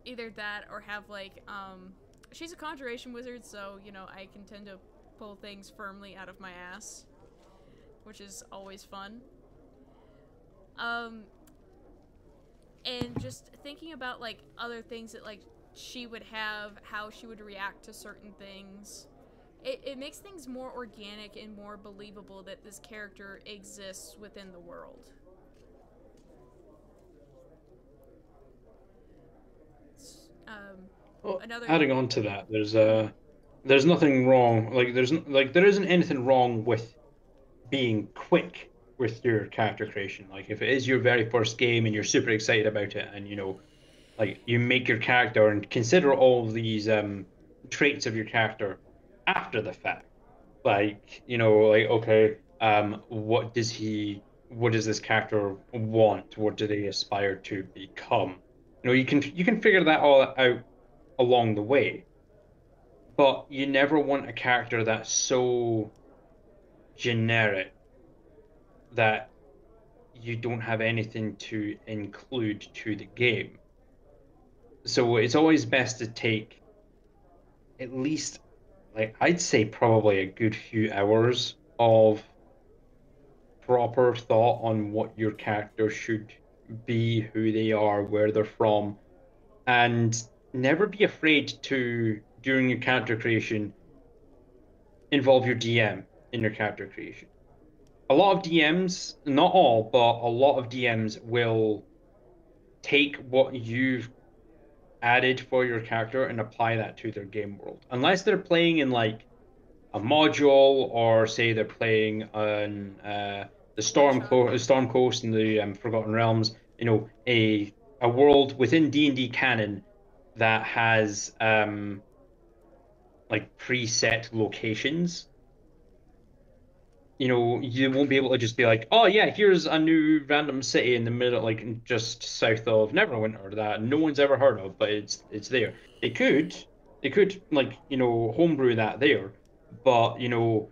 Either that or have, like, she's a conjuration wizard, so, you know, I can tend to pull things firmly out of my ass, which is always fun. And just thinking about, like, other things that, like, she would have, how she would react to certain things. It makes things more organic and more believable that this character exists within the world. Well, adding on to that, there's nothing wrong. Like there isn't anything wrong with being quick with your character creation. Like if it is your very first game and you're super excited about it, and you know, like you make your character and consider all of these traits of your character after the fact. Like, you know, like okay, what does this character want? What do they aspire to become? You know, you can figure that all out along the way, but you never want a character that's so generic that you don't have anything to include to the game. So it's always best to take at least, like, I'd say probably a good few hours of proper thought on what your character should be, who they are, where they're from, and never be afraid to, during your character creation, involve your DM in your character creation. a lot of DMs, not all, but a lot of DMs will take what you've added for your character and apply that to their game world. Unless they're playing in like a module, or say they're playing on the Storm Coast and the Forgotten Realms, you know, a world within D&D canon that has like preset locations. You know, you won't be able to just be like, oh yeah, here's a new random city in the middle, like just south of Neverwinter that no one's ever heard of, but it's there. They could like, you know, homebrew that there, but you know,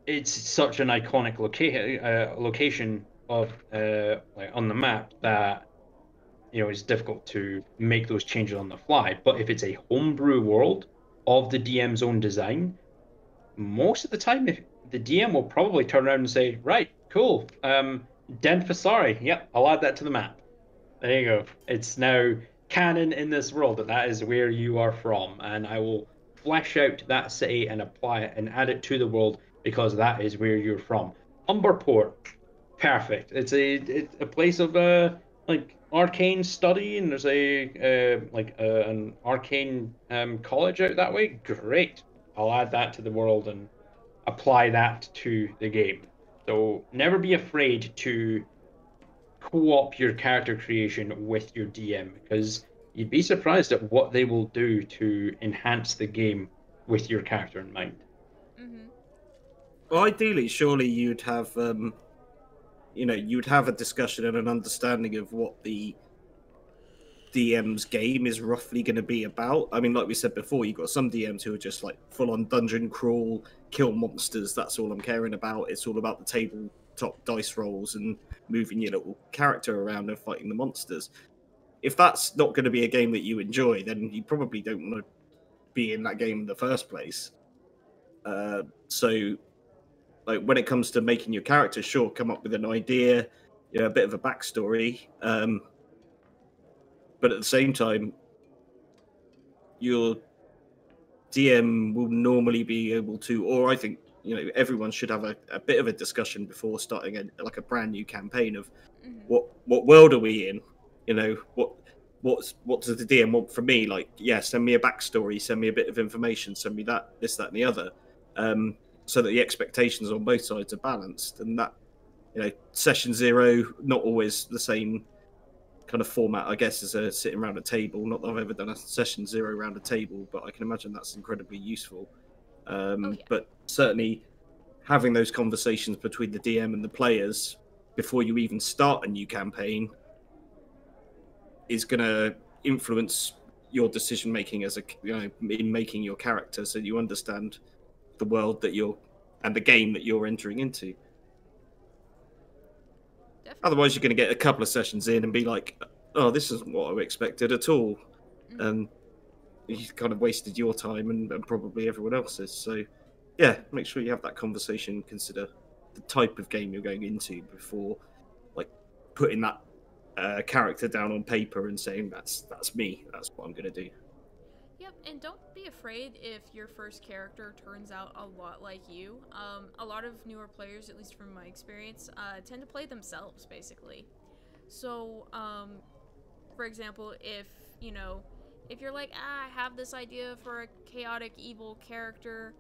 it's such an iconic location of like on the map that you know it's difficult to make those changes on the fly. But if it's a homebrew world of the DM's own design, most of the time, if the DM will probably turn around and say, right, cool, Den Fasari, yep, I'll add that to the map. There you go. It's now canon in this world that is where you are from, and I will flesh out that city and apply it and add it to the world because that is where you're from. Umberport, perfect. It's a place of like arcane study, and there's an arcane college out that way. Great. I'll add that to the world and apply that to the game. So never be afraid to co-op your character creation with your DM, because you'd be surprised at what they will do to enhance the game with your character in mind. Mm-hmm. Well, ideally, surely you'd have, you'd have a discussion and an understanding of what the DM's game is roughly going to be about. I mean, like we said before, you've got some DMs who are just like full-on dungeon crawl, kill monsters. That's all I'm caring about. It's all about the tabletop dice rolls and moving your little character around and fighting the monsters. If that's not going to be a game that you enjoy, then you probably don't want to be in that game in the first place. So, like, when it comes to making your character, sure, come up with an idea, a bit of a backstory. But at the same time, your DM will normally be able to, or I think, everyone should have a bit of a discussion before starting a brand new campaign of what world are we in? What does the DM want from me? Like, yeah, send me a backstory, send me a bit of information, send me that, this, that, and the other, so that the expectations on both sides are balanced. And that, session 0, not always the same kind of format, I guess, as a sitting around a table. Not that I've ever done a session 0 around a table, but I can imagine that's incredibly useful. But certainly having those conversations between the DM and the players before you even start a new campaign is going to influence your decision making as in making your character, so you understand the world that and the game that you're entering into. Definitely. Otherwise, you're going to get a couple of sessions in and be like, "Oh, this isn't what I expected at all," and you've kind of wasted your time and probably everyone else's. So, yeah, make sure you have that conversation. Consider the type of game you're going into before, like, putting that character down on paper and saying that's me. That's what I'm going to do. Yep, and don't be afraid if your first character turns out a lot like you. A lot of newer players, at least from my experience, tend to play themselves, basically. So, for example, if you're like, I have this idea for a chaotic evil character,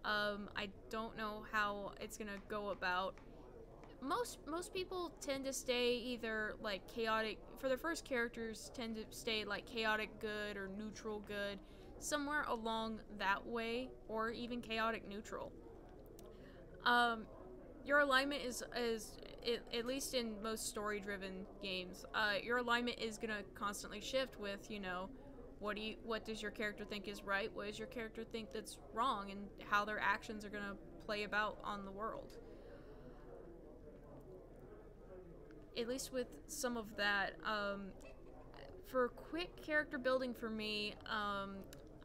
I don't know how it's gonna go about. Most people tend to stay either like chaotic, for their first characters tend to stay like chaotic good or neutral good, somewhere along that way, or even chaotic neutral. Your alignment is at least in most story driven games, your alignment is gonna constantly shift with, what does your character think is right, what does your character think that's wrong, and how their actions are gonna play about on the world. At least with some of that, for quick character building for me,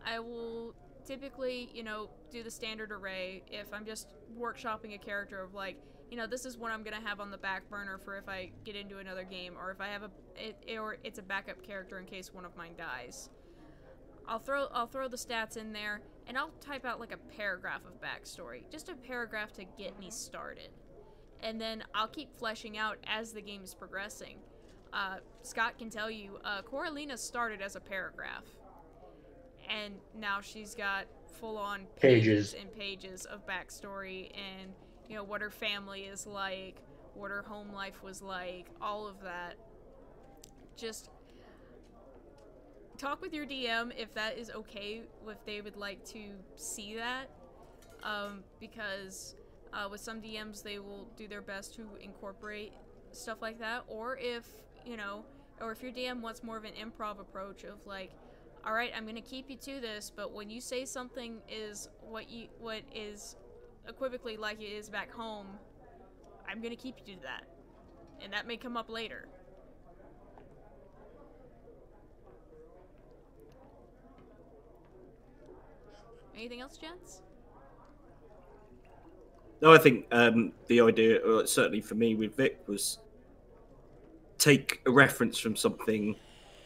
I will typically, do the standard array if I'm just workshopping a character of like, this is what I'm gonna have on the back burner for if I get into another game, or if I have or it's a backup character in case one of mine dies. I'll throw the stats in there, and I'll type out like a paragraph of backstory, just a paragraph to get me started. and then I'll keep fleshing out as the game is progressing. Scott can tell you, Coralina started as a paragraph, and now she's got full-on pages and pages of backstory, and you know what her family is like, what her home life was like, all of that. Just talk with your DM if that is okay, if they would like to see that, because with some DMs they will do their best to incorporate stuff like that, or if you know, or if your DM wants more of an improv approach of like, all right, I'm gonna keep you to this, but when you say something is what is equivocally like it is back home, I'm gonna keep you to that, and that may come up later. Anything else, gents? No, I think the idea, certainly for me with Vic, was take a reference from something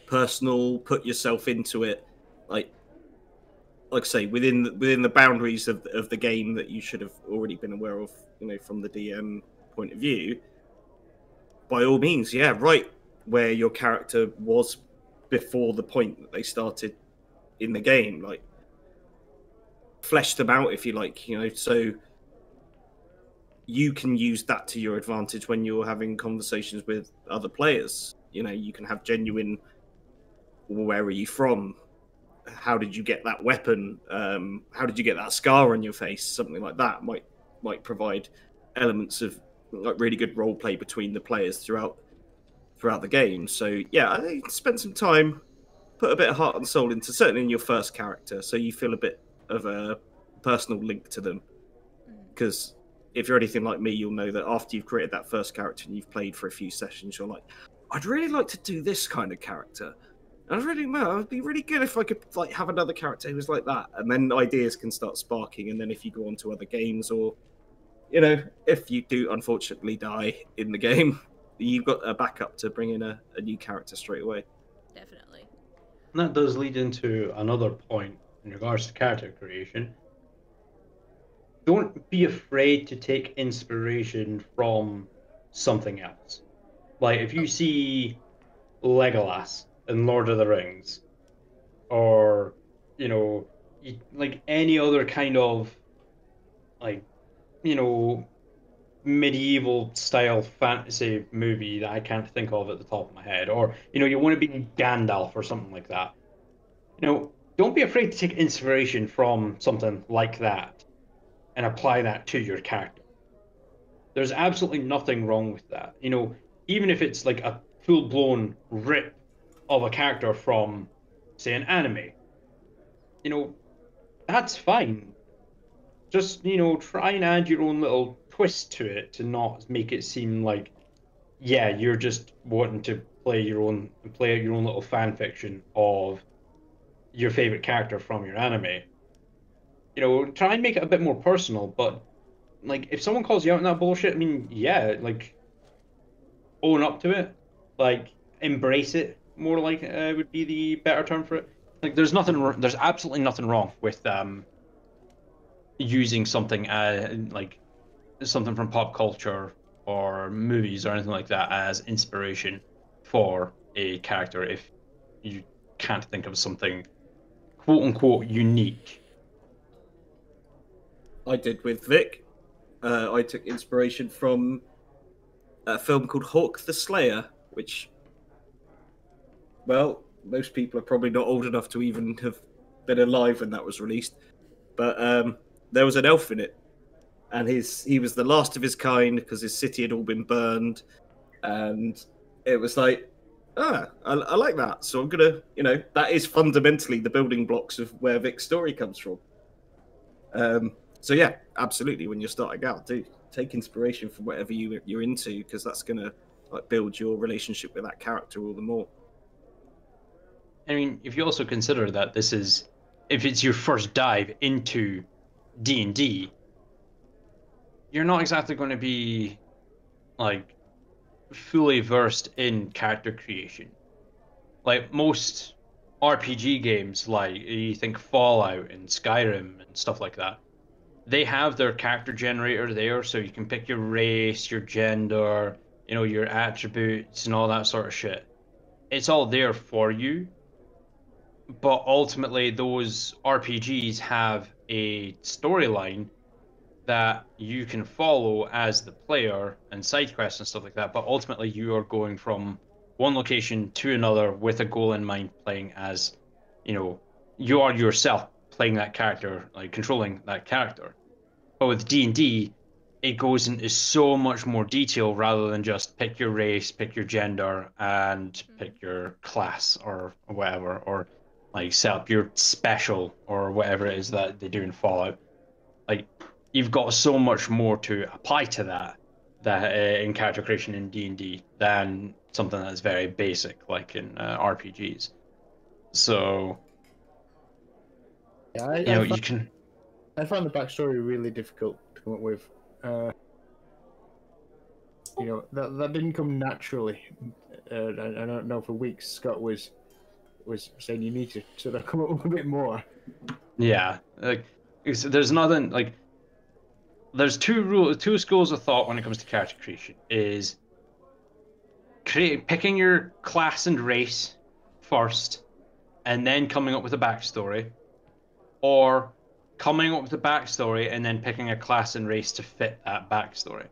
personal, put yourself into it, like I say, within the boundaries of the game that you should have already been aware of, you know, from the DM point of view. By all means, yeah, right where your character was before the point that they started in the game, like flesh them out if you like, you know, so you can use that to your advantage when you're having conversations with other players. You know, you can have genuine, where are you from? How did you get that weapon? How did you get that scar on your face? Something like that might provide elements of like really good role play between the players throughout the game. So yeah, I think spend some time, put a bit of heart and soul into certainly in your first character, so you feel a bit of a personal link to them. Because if you're anything like me, you'll know that after you've created that first character and you've played for a few sessions, you're like, I'd really like to do this kind of character. It'd be really good if I could like have another character who was like that. And then ideas can start sparking. And then if you go on to other games, or you know, if you do unfortunately die in the game, you've got a backup to bring in a new character straight away. Definitely. And that does lead into another point in regards to character creation. Don't be afraid to take inspiration from something else. Like if you see Legolas in Lord of the Rings, or you know, like any other kind of like, you know, medieval style fantasy movie that I can't think of at the top of my head, or you know, you want to be Gandalf or something like that. You know, don't be afraid to take inspiration from something like that and apply that to your character. There's absolutely nothing wrong with that. You know, even if it's like a full-blown rip of a character from, say, an anime, you know, that's fine. Just, you know, try and add your own little twist to it to not make it seem like, yeah, you're just wanting to play out your own little fan fiction of your favorite character from your anime. You know, try and make it a bit more personal, but like if someone calls you out on that bullshit, I mean, yeah, like own up to it, like embrace it more, like would be the better term for it. Like there's absolutely nothing wrong with using something like something from pop culture or movies or anything like that as inspiration for a character if you can't think of something quote unquote unique. I did with Vic. I took inspiration from a film called Hawk the Slayer, which, well, most people are probably not old enough to even have been alive when that was released. But there was an elf in it, and he was the last of his kind because his city had all been burned, and it was like, I like that. So I'm gonna, you know, that is fundamentally the building blocks of where Vic's story comes from. So yeah, absolutely. When you're starting out, do take inspiration from whatever you're into, because that's gonna like build your relationship with that character all the more. I mean, if you also consider that this is, if it's your first dive into D&D, you're not exactly going to be like fully versed in character creation. Like most RPG games, like you think Fallout and Skyrim and stuff like that, they have their character generator there, so you can pick your race, your gender, you know, your attributes and all that sort of shit. It's all there for you, but ultimately those RPGs have a storyline that you can follow as the player and side quests and stuff like that, but ultimately you are going from one location to another with a goal in mind, playing as, you know, you are yourself playing that character, like controlling that character. But with D&D, it goes into so much more detail rather than just pick your race, pick your gender, and pick your class or whatever, or like set up your special or whatever it is that they do in Fallout. Like, you've got so much more to apply to that in character creation in D&D than something that's very basic like in RPGs. So Yeah, you know, you can. I found the backstory really difficult to come up with. You know, that didn't come naturally. I don't know, for weeks Scott was saying you need to sort of come up with a bit more. Yeah, like there's nothing like. There's two schools of thought when it comes to character creation: is picking your class and race first, and then coming up with a backstory, or coming up with a backstory and then picking a class and race to fit that backstory.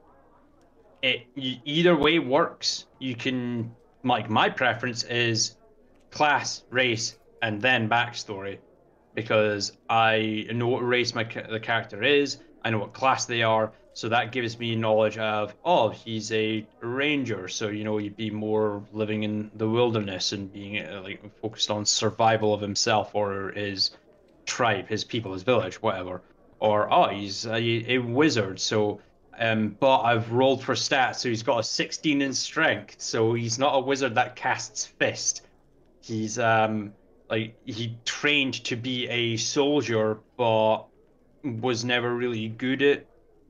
Either way works. You can, like, my preference is class, race, and then backstory, because I know what race the character is, I know what class they are, so that gives me knowledge of, oh, he's a ranger, so, you know, he'd be more living in the wilderness and being like focused on survival of himself or his tribe, his people, his village, whatever. Or, oh, he's a wizard, so but I've rolled for stats, so he's got a 16 in strength, so he's not a wizard that casts fist. He's like, he trained to be a soldier, but was never really good at,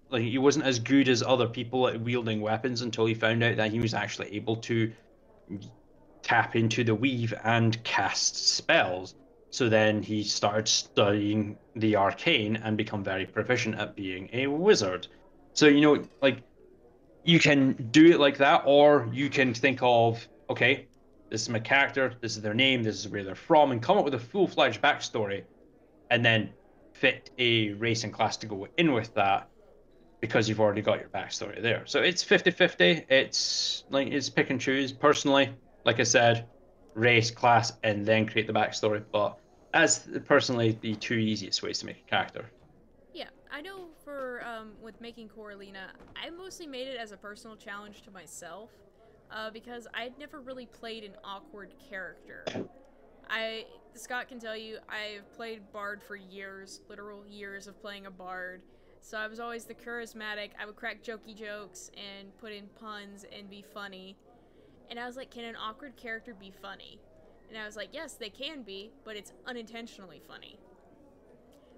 like, he wasn't as good as other people at wielding weapons until he found out that he was actually able to tap into the weave and cast spells. So then he started studying the arcane and become very proficient at being a wizard. So, you know, like, you can do it like that, or you can think of, okay, this is my character, this is their name, this is where they're from, and come up with a full-fledged backstory, and then fit a race and class to go in with that, because you've already got your backstory there. So it's 50-50. It's like, it's pick and choose. Personally, like I said, race, class, and then create the backstory. But as personally the two easiest ways to make a character. Yeah, I know for with making Coralina, I mostly made it as a personal challenge to myself, because I'd never really played an awkward character. Scott can tell you, I've played Bard for years, literal years of playing a Bard. So I was always the charismatic. I would crack jokey jokes and put in puns and be funny. And I was like, can an awkward character be funny? And I was like, yes, they can be, but it's unintentionally funny.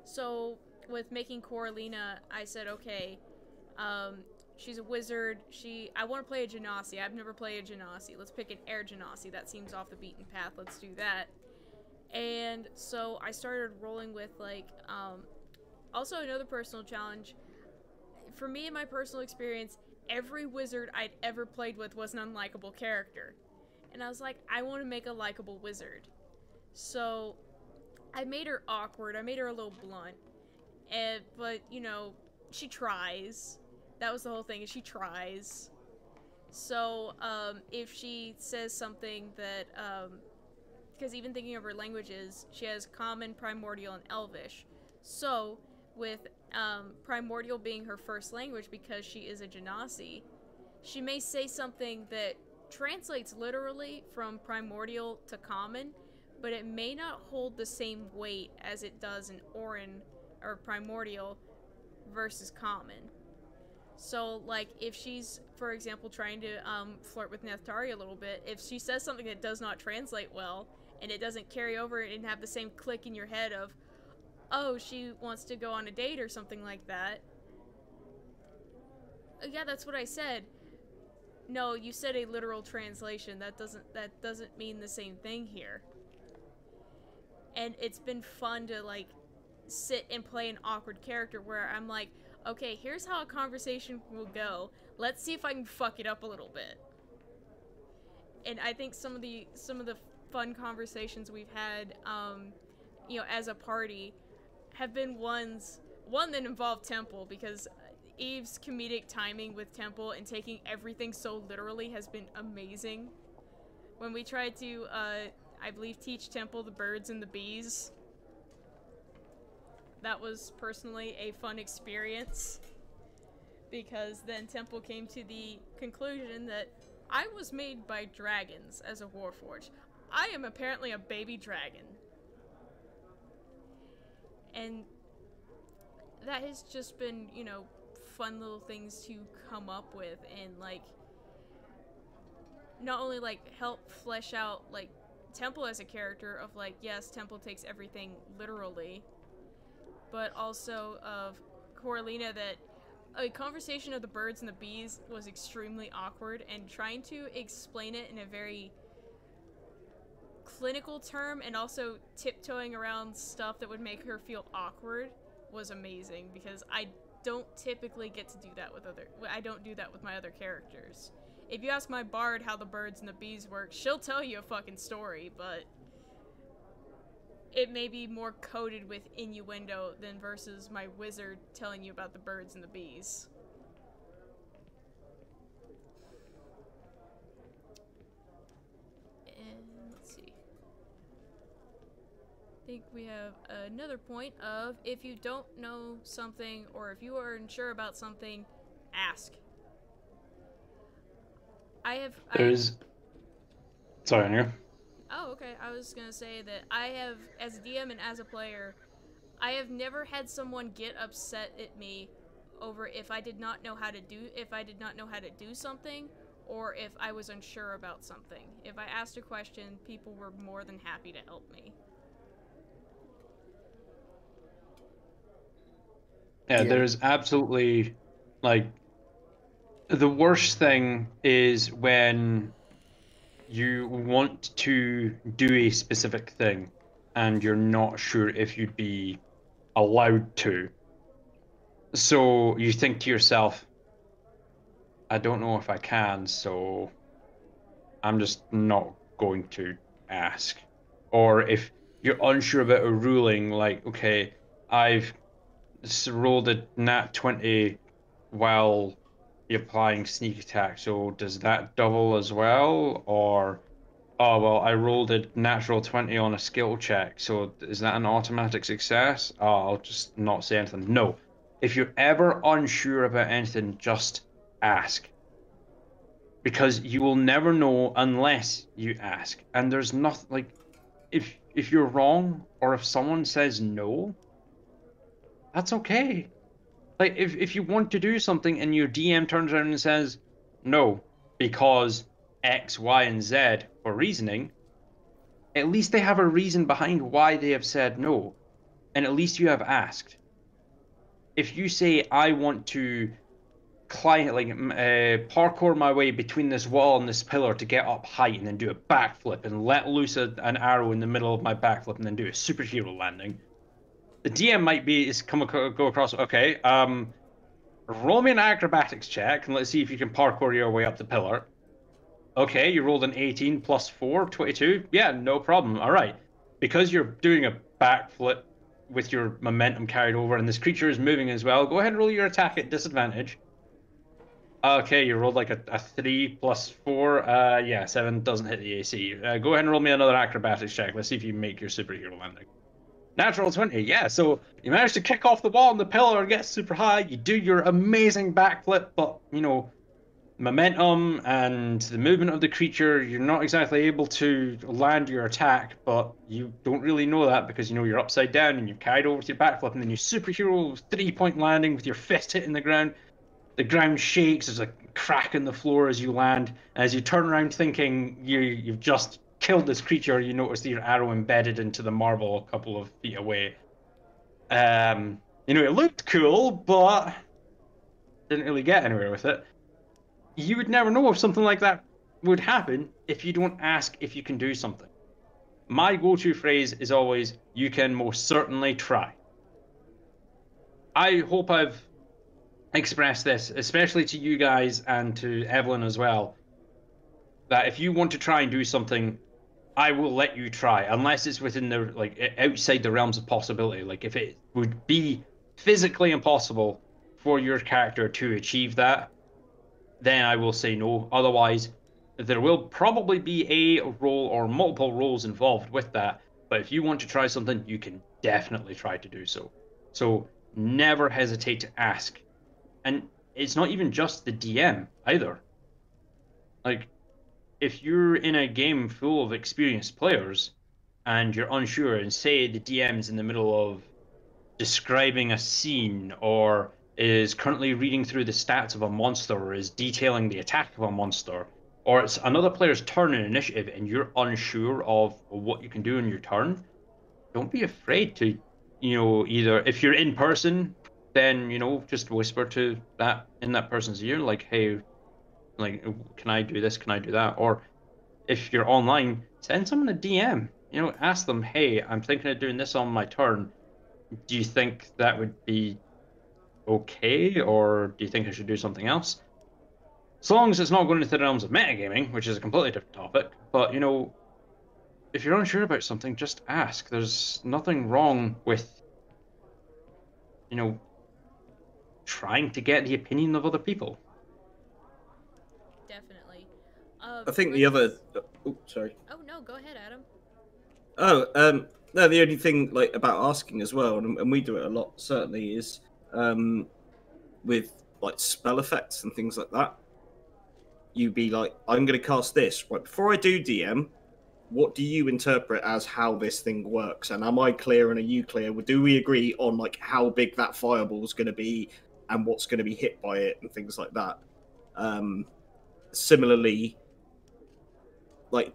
So with making Coralina, I said, okay, she's a wizard. I want to play a Genasi. I've never played a Genasi. Let's pick an air Genasi. That seems off the beaten path. Let's do that. And so I started rolling with, like, also another personal challenge. For me, in my personal experience, every wizard I'd ever played with was an unlikable character. And I was like, I want to make a likable wizard. So I made her awkward. I made her a little blunt. But, you know, she tries. That was the whole thing, is she tries. So, if she says something that, because even thinking of her languages, she has Common, Primordial, and Elvish. So, with Primordial being her first language because she is a Genasi, she may say something that translates literally from Primordial to Common, but it may not hold the same weight as it does in Orin or Primordial versus Common. So, like, if she's, for example, trying to flirt with Neftari a little bit, if she says something that does not translate well, and it doesn't carry over and have the same click in your head of, oh, she wants to go on a date or something like that. Yeah, that's what I said. No, you said a literal translation. That doesn't mean the same thing here. And it's been fun to, like, sit and play an awkward character where I'm like, okay, here's how a conversation will go. Let's see if I can fuck it up a little bit. And I think some of the fun conversations we've had, you know, as a party, have been one that involved Temple, because Eve's comedic timing with Temple and taking everything so literally has been amazing. When we tried to, I believe, teach Temple the birds and the bees, that was personally a fun experience, because then Temple came to the conclusion that I was made by dragons as a Warforged. I am apparently a baby dragon. And that has just been, you know, fun little things to come up with, and like not only like help flesh out like Temple as a character of like, yes, Temple takes everything literally, but also of Coralina, that a conversation of the birds and the bees was extremely awkward, and trying to explain it in a very clinical term and also tiptoeing around stuff that would make her feel awkward was amazing, because I don't typically get to do that with I don't do that with my other characters. If you ask my bard how the birds and the bees work, she'll tell you a fucking story, but it may be more coded with innuendo than versus my wizard telling you about the birds and the bees. And let's see. I think we have another point of, if you don't know something or if you are unsure about something, ask. Sorry, Andrew. Oh, okay. I was gonna say that I have, as a DM and as a player, I have never had someone get upset at me over if I did not know how to do something, or if I was unsure about something. If I asked a question, people were more than happy to help me. Yeah, there's absolutely, like, the worst thing is when you want to do a specific thing and you're not sure if you'd be allowed to. So you think to yourself, I don't know if I can, so I'm just not going to ask. Or if you're unsure about a ruling, like, okay, I've rolled a nat 20 while you're applying sneak attack, so does that double as well? Or, oh, well, I rolled a natural 20 on a skill check, so is that an automatic success? Oh, I'll just not say anything. No. If you're ever unsure about anything, just ask. Because you will never know unless you ask. And there's nothing, like, if you're wrong, or if someone says no, that's okay. Like, if you want to do something and your DM turns around and says no because X, Y, and Z for reasoning, at least they have a reason behind why they have said no, and at least you have asked. If you say, I want to climb, like, parkour my way between this wall and this pillar to get up height and then do a backflip and let loose an arrow in the middle of my backflip and then do a superhero landing, the DM might go across, okay, roll me an acrobatics check and let's see if you can parkour your way up the pillar. Okay, you rolled an 18 plus 4, 22. Yeah, no problem. All right. Because you're doing a backflip with your momentum carried over and this creature is moving as well, go ahead and roll your attack at disadvantage. Okay, you rolled like a 3 plus 4. Yeah, 7 doesn't hit the AC. Go ahead and roll me another acrobatics check. Let's see if you make your superhero landing. Natural 20, yeah, so you manage to kick off the wall and the pillar and get super high, you do your amazing backflip, but, you know, momentum and the movement of the creature, you're not exactly able to land your attack, but you don't really know that because, you know, you're upside down and you're carried over to your backflip, and then you superhero 3-point landing with your fist hitting the ground shakes, there's a crack in the floor as you land, and as you turn around thinking you've just killed this creature, you notice your arrow embedded into the marble a couple of feet away. You know, it looked cool, but didn't really get anywhere with it. You would never know if something like that would happen if you don't ask if you can do something. My go-to phrase is always, you can most certainly try. I hope I've expressed this, especially to you guys and to Evelyn as well, that if you want to try and do something, I will let you try, unless it's within the outside the realms of possibility. Like if it would be physically impossible for your character to achieve that, then I will say no. Otherwise, there will probably be a role or multiple roles involved with that. But if you want to try something, you can definitely try to do so. So never hesitate to ask. And it's not even just the DM either. Like, if you're in a game full of experienced players and you're unsure, and say the DM's in the middle of describing a scene or is currently reading through the stats of a monster or is detailing the attack of a monster, or it's another player's turn in initiative and you're unsure of what you can do in your turn, don't be afraid to, either if you're in person, then, just whisper to that in that person's ear, like, hey, like, can I do this? Can I do that? Or if you're online, send someone a DM, ask them, hey, I'm thinking of doing this on my turn. Do you think that would be okay, or do you think I should do something else? So long as it's not going into the realms of metagaming, which is a completely different topic. But, if you're unsure about something, just ask. There's nothing wrong with, trying to get the opinion of other people. Definitely. I think the other... Oh, sorry. Oh, no, go ahead, Adam. Oh, no, the only thing about asking as well, and we do it a lot, certainly, is with spell effects and things like that. You be like, I'm going to cast this. Right, before I do DM, what do you interpret as how this thing works? And am I clear and are you clear? Do we agree on how big that fireball is going to be and what's going to be hit by it and things like that? Similarly,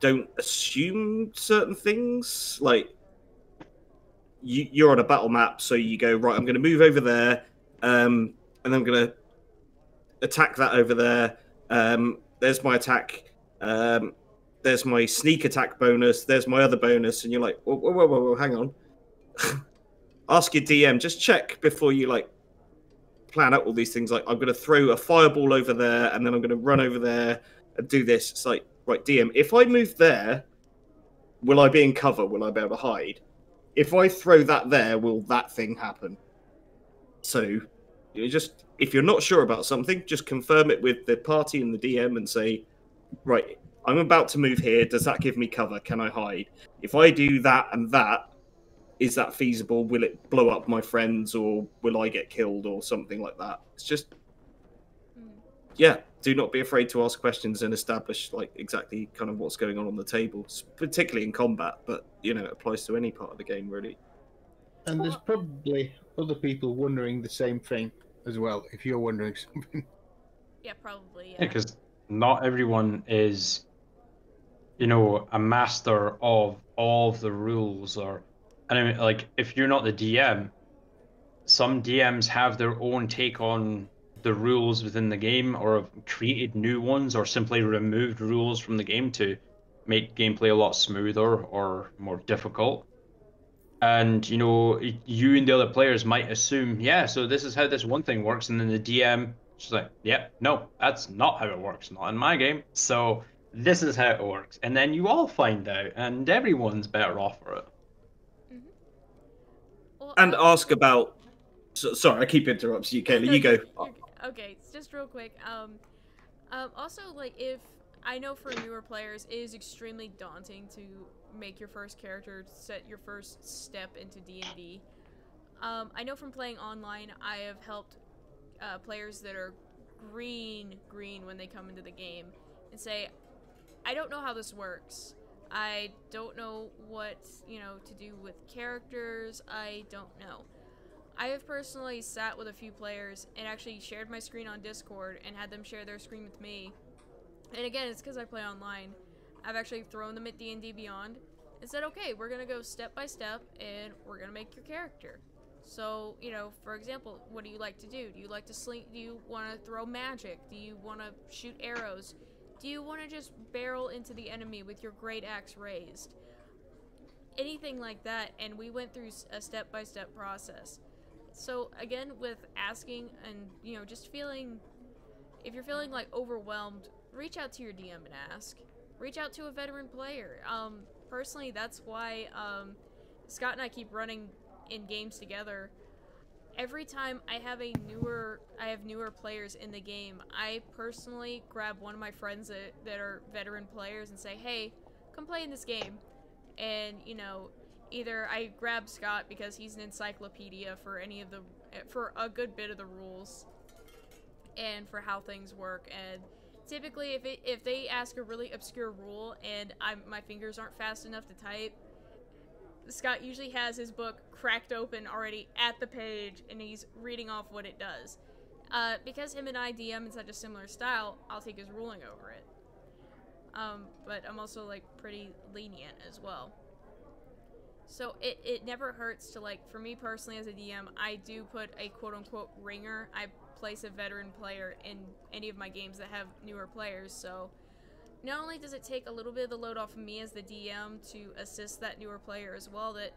don't assume certain things. You're on a battle map, so you go, right, I'm going to move over there, and I'm going to attack that over there. There's my attack. There's my sneak attack bonus. There's my other bonus. And you're like, whoa, hang on. Ask your DM, just check before you plan out all these things. I'm going to throw a fireball over there, and then I'm going to run over there and do this. It's like, right, DM, if I move there, will I be in cover? Will I be able to hide? If I throw that there, will that thing happen? So, if you're not sure about something, just confirm it with the party and the DM and say, right, I'm about to move here. Does that give me cover? Can I hide? If I do that and that, is that feasible? Will it blow up my friends, or will I get killed, or something like that? It's just, yeah, do not be afraid to ask questions and establish exactly kind of what's going on the table, particularly in combat, but it applies to any part of the game, really. And there's probably other people wondering the same thing as well, if you're wondering something. Yeah, probably, Yeah, because not everyone is, a master of all of the rules, and I mean, if you're not the DM, some DMs have their own take on the rules within the game, or have created new ones, or simply removed rules from the game to make gameplay a lot smoother or more difficult. And, you and the other players might assume, yeah, so this is how this one thing works, and then the DM is like, yeah, no, that's not how it works, not in my game, so this is how it works. And then you all find out, and everyone's better off for it. Mm-hmm. Well, and ask about... sorry, I keep interrupting you, Kayla. You go. Okay, just real quick. Also, if I know for newer players, it is extremely daunting to make your first character, set your first step into D&D. I know from playing online, I have helped players that are green when they come into the game and say, I don't know how this works. I don't know what, to do with characters. I don't know. I have personally sat with a few players and actually shared my screen on Discord and had them share their screen with me. And again, it's because I play online. I've actually thrown them at D&D Beyond and said, okay, we're going to go step by step and we're going to make your character. So, for example, what do you like to do? Do you like to sling? Do you want to throw magic? Do you want to shoot arrows? Do you want to just barrel into the enemy with your great axe raised? Anything like that, and we went through a step-by-step process. So again, with asking and just feeling, if you're feeling like overwhelmed, reach out to your DM and ask. Reach out to a veteran player. Personally, that's why Scott and I keep running in games together. Every time I have newer players in the game, I personally grab one of my friends that are veteran players and say, hey, come play in this game. And either I grab Scott because he's an encyclopedia for a good bit of the rules and for how things work. And typically, if they ask a really obscure rule and my fingers aren't fast enough to type, Scott usually has his book cracked open already at the page, and he's reading off what it does. Because him and I DM in such a similar style, I'll take his ruling over it. But I'm also like pretty lenient as well. So it never hurts to, like, for me personally as a DM, I do put a quote-unquote ringer. I place a veteran player in any of my games that have newer players, so not only does it take a little bit of the load off of me as the DM to assist that newer player as well, that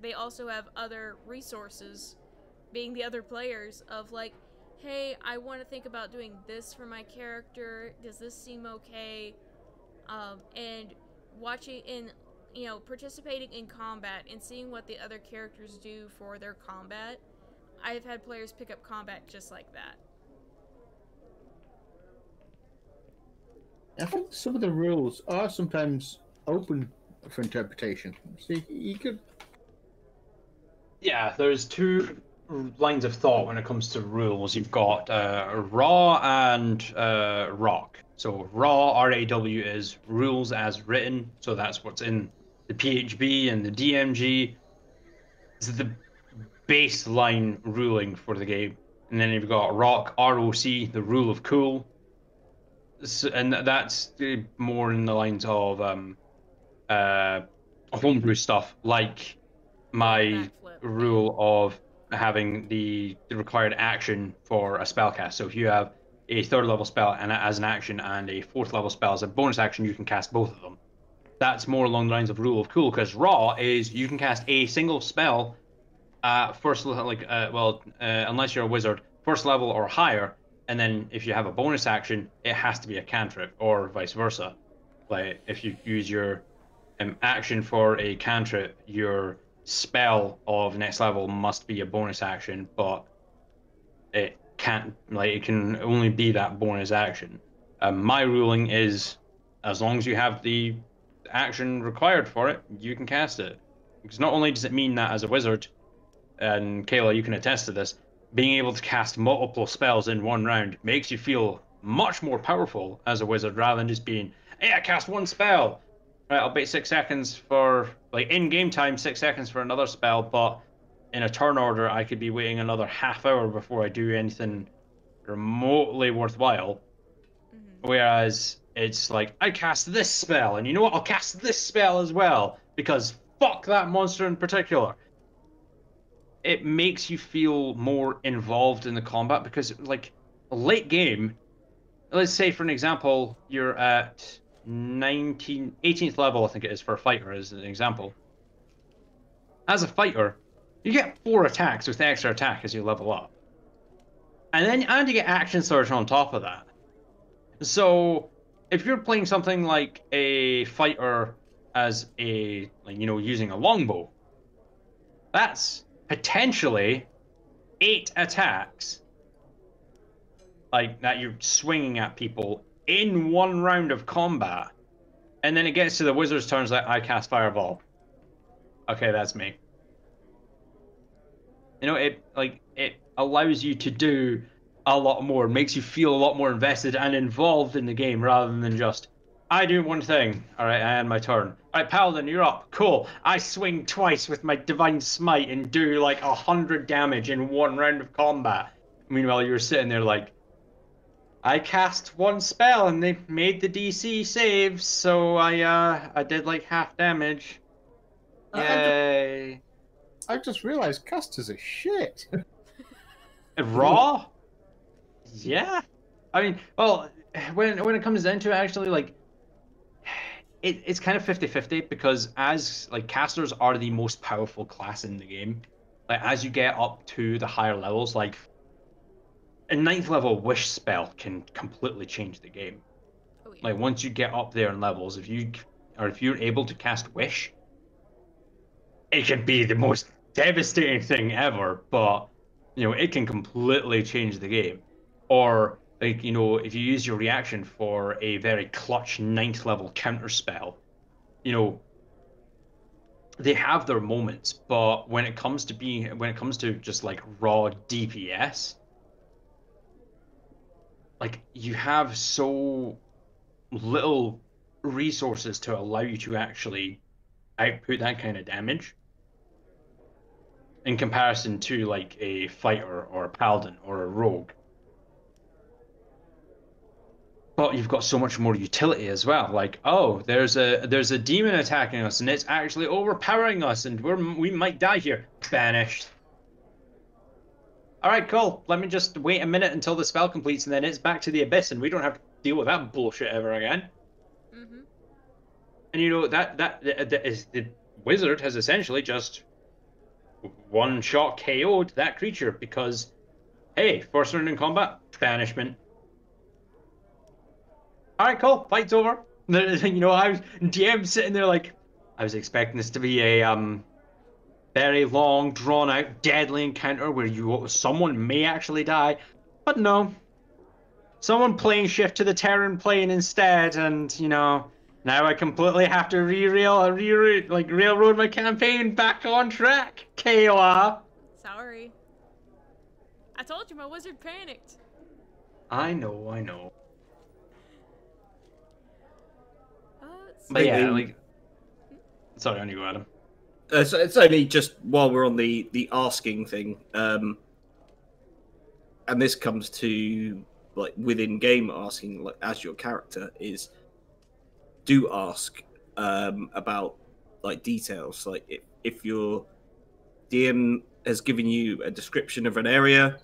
they also have other resources, being the other players, of like, hey, I want to think about doing this for my character, does this seem okay? And watching in, participating in combat and seeing what the other characters do for their combat, I've had players pick up combat just like that. I think some of the rules are sometimes open for interpretation. So you could. Yeah, there's two lines of thought when it comes to rules. You've got raw and rock. So raw, R-A-W, is rules as written. So that's what's in the PHB and the DMG. This is the baseline ruling for the game. And then you've got rock, R-O-C, the rule of cool. So, and that's more in the lines of homebrew stuff, like my rule of having the required action for a spell cast. So if you have a 3rd level spell and as an action and a 4th level spell as a bonus action, you can cast both of them. That's more along the lines of rule of cool, because raw is you can cast a single spell first, unless you're a wizard, 1st level or higher. And then if you have a bonus action, it has to be a cantrip, or vice versa. Like if you use your action for a cantrip, your spell of next level must be a bonus action, but it can't, it can only be that bonus action. My ruling is, as long as you have the action required for it, you can cast it. Because not only does it mean that as a wizard, and Kayla, you can attest to this, being able to cast multiple spells in one round makes you feel much more powerful as a wizard, rather than just being, hey, I cast one spell. Right, I'll wait 6 seconds for, in game time, 6 seconds for another spell, but in a turn order, I could be waiting another half hour before I do anything remotely worthwhile. Mm-hmm. Whereas it's like, I cast this spell, and you know what? I'll cast this spell as well, because fuck that monster in particular. It makes you feel more involved in the combat, because late game, let's say for an example, you're at 18th level, I think it is, for a fighter as an example. As a fighter, you get 4 attacks with extra attack as you level up. And you get action surge on top of that. So if you're playing something like a fighter as a, using a longbow, that's potentially 8 attacks that you're swinging at people in one round of combat. And then it gets to the wizard's turns, I cast fireball. Okay, that's me. It allows you to do a lot more, makes you feel a lot more invested and involved in the game, rather than just, I do one thing, alright, I end my turn. Alright, Paladin, you're up, cool. I swing twice with my Divine Smite and do 100 damage in one round of combat. Meanwhile, you're sitting there I cast one spell and they made the DC save, so I did half damage. Yay. I just realized casters are shit. Raw? Yeah. I mean, well, when it comes down to it, actually, it's kind of 50-50, because as casters are the most powerful class in the game. like as you get up to the higher levels, like a 9th level wish spell can completely change the game. Oh, yeah. Like once you get up there in levels, if you're able to cast wish, it can be the most devastating thing ever, but it can completely change the game. Or like, if you use your reaction for a very clutch 9th level counter spell, they have their moments, but when it comes to just like raw DPS, like you have so little resources to allow you to actually output that kind of damage in comparison to like a fighter or a paladin or a rogue. But you've got so much more utility as well. Like, oh, there's a demon attacking us, and it's actually overpowering us, and we might die here. Banished. All right, cool. Let me just wait a minute until the spell completes, and then it's back to the abyss, and we don't have to deal with that bullshit ever again. Mm-hmm. And that is the wizard has essentially just one-shot KO'd that creature because, hey, first round in combat, banishment. All right, cool. Fight's over. I was DM sitting there like, I was expecting this to be a very long, drawn-out, deadly encounter where someone may actually die, but no. Someone plane shift to the Terran plane instead, and now I completely have to railroad my campaign back on track. Kayla. Sorry. I told you my wizard panicked. I know. Let's But yeah, Um, like, sorry, on you go, Adam. So it's only just while we're on the asking thing, and this comes to like within game asking, like as your character is, do ask about like details. Like if your DM has given you a description of an area,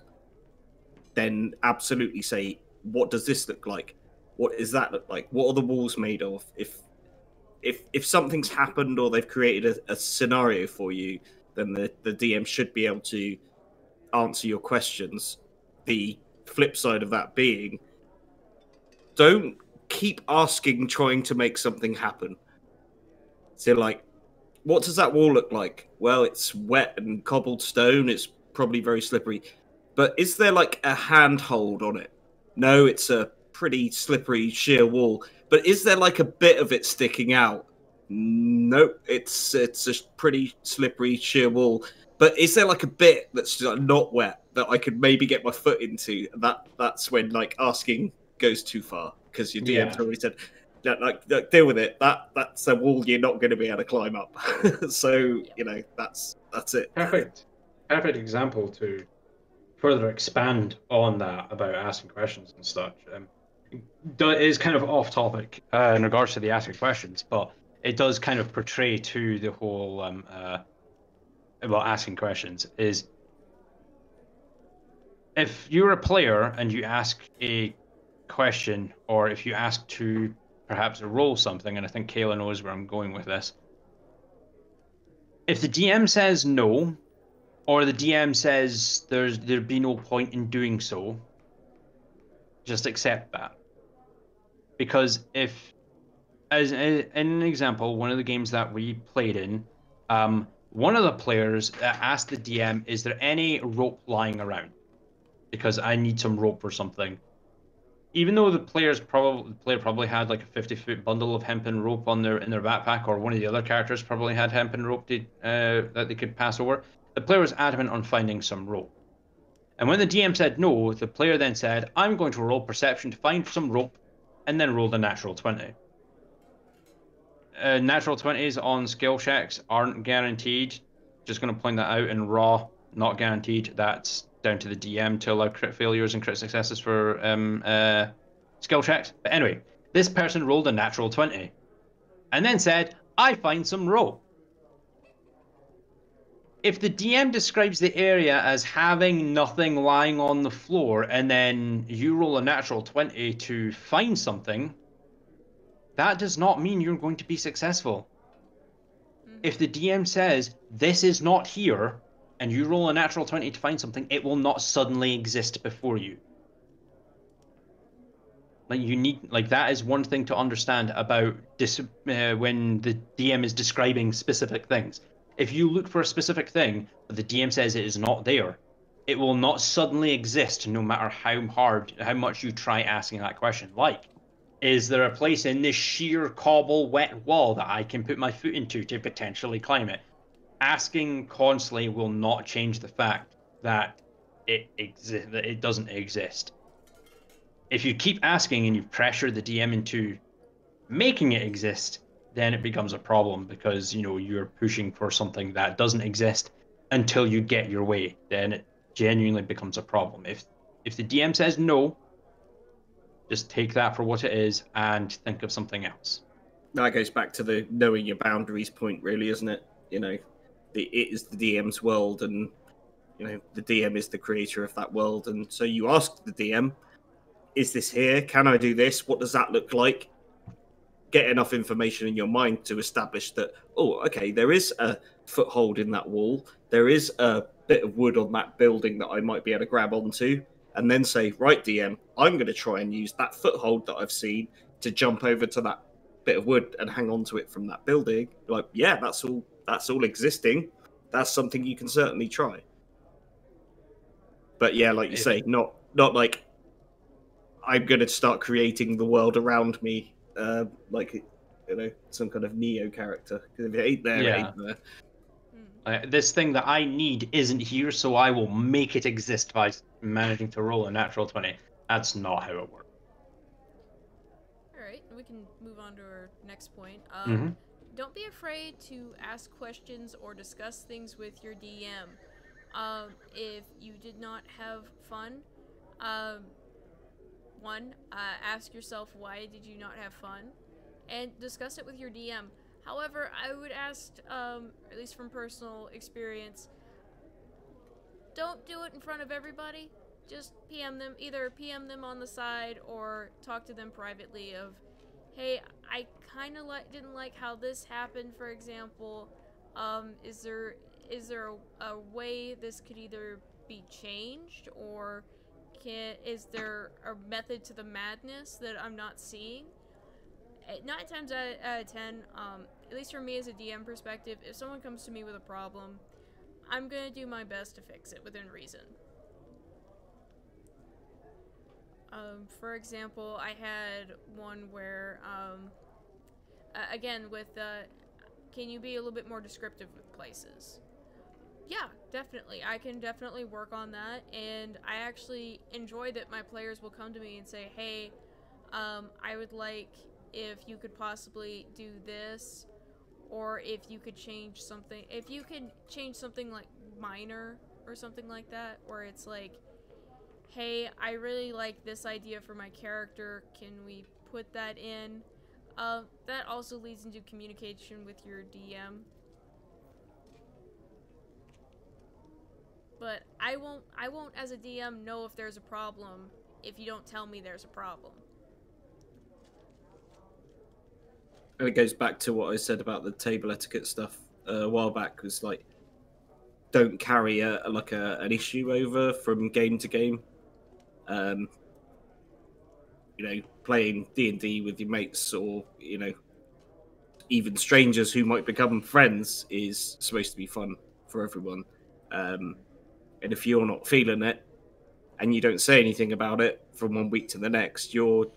then absolutely say, what does this look like? What does that look like? What are the walls made of? If something's happened or they've created a scenario for you, then the DM should be able to answer your questions. The flip side of that being, don't keep asking, trying to make something happen. So, like, what does that wall look like? Well, it's wet and cobbled stone. It's probably very slippery. But is there, like, a handhold on it? No, it's a pretty slippery, sheer wall. But is there, like, a bit of it sticking out? Nope, it's a pretty slippery, sheer wall. But is there, like, a bit that's not wet that I could maybe get my foot into? That's when, like, asking goes too far. Because your DM's already said, like, deal with it. That's a wall you're not going to be able to climb up. So that's it. Perfect example to further expand on that about asking questions and such. It is kind of off topic in regards to the asking questions, but it does kind of portray to the whole about asking questions is if you're a player and you ask a question, or if you ask to perhaps roll something, and I think Kayla knows where I'm going with this. If the DM says no, or the DM says there'd be no point in doing so, just accept that. Because if, as in an example, one of the games that we played in, one of the players asked the DM, "Is there any rope lying around? Because I need some rope or something." Even though the player probably had like a 50-foot bundle of hempen rope in their backpack, or one of the other characters probably had hempen rope that they could pass over, the player was adamant on finding some rope. And when the DM said no, the player then said, "I'm going to roll perception to find some rope," and then rolled a natural 20. Natural 20s on skill checks aren't guaranteed. Just going to point that out. In raw, not guaranteed. That's down to the DM to allow crit failures and crit successes for skill checks. But anyway, this person rolled a natural 20 and then said, "I find some rope." If the DM describes the area as having nothing lying on the floor and then you roll a natural 20 to find something, that does not mean you're going to be successful. If the DM says, "This is not here," and you roll a natural 20 to find something, it will not suddenly exist before you. Like you need, like that is one thing to understand about when the DM is describing specific things. If you look for a specific thing, but the DM says it is not there, it will not suddenly exist no matter how much you try asking that question. Like, is there a place in this sheer cobble wet wall that I can put my foot into to potentially climb it? Asking constantly will not change the fact that that it doesn't exist. If you keep asking and you pressure the DM into making it exist, then it becomes a problem because, you know, you're pushing for something that doesn't exist until you get your way. Then it genuinely becomes a problem. If the DM says no, just take that for what it is and think of something else. That goes back to the knowing your boundaries point, really, isn't it? You know, it is the DM's world, and you know the DM is the creator of that world, and so you ask the DM, is this here? Can I do this? What does that look like? Get enough information in your mind to establish that, oh, okay, there is a foothold in that wall. There is a bit of wood on that building that I might be able to grab onto. And then say, right, DM, I'm going to try and use that foothold that I've seen to jump over to that bit of wood and hang on to it from that building. Like, yeah, that's all existing. That's something you can certainly try. But yeah, like you say, not like I'm going to start creating the world around me, like, you know, some kind of Neo character. Because if it ain't there, it ain't there. This thing that I need isn't here, so I will make it exist by managing to roll a natural 20. That's not how it works. Alright, we can move on to our next point. Don't be afraid to ask questions or discuss things with your DM. If you did not have fun, ask yourself, why did you not have fun? And discuss it with your DM. However, I would ask, at least from personal experience, don't do it in front of everybody. Just PM them, either PM them on the side or talk to them privately of, hey, I kind of didn't like how this happened, for example. Is there a way this could either be changed, or is there a method to the madness that I'm not seeing? 9 times out of 10, at least for me as a DM perspective, if someone comes to me with a problem, I'm gonna do my best to fix it within reason. For example, I had one where, again, with, can you be a little bit more descriptive with places? Yeah, definitely. I can definitely work on that, and I actually enjoy that my players will come to me and say, hey, I would like if you could possibly do this, or if you could change something, like minor or something like that, where it's like, hey, I really like this idea for my character, can we put that in? That also leads into communication with your DM. But I won't as a DM know if there's a problem if you don't tell me there's a problem. And it goes back to what I said about the table etiquette stuff a while back, was like, don't carry an issue over from game to game. You know, playing D&D with your mates, or, you know, even strangers who might become friends, is supposed to be fun for everyone. And if you're not feeling it and you don't say anything about it from one week to the next, your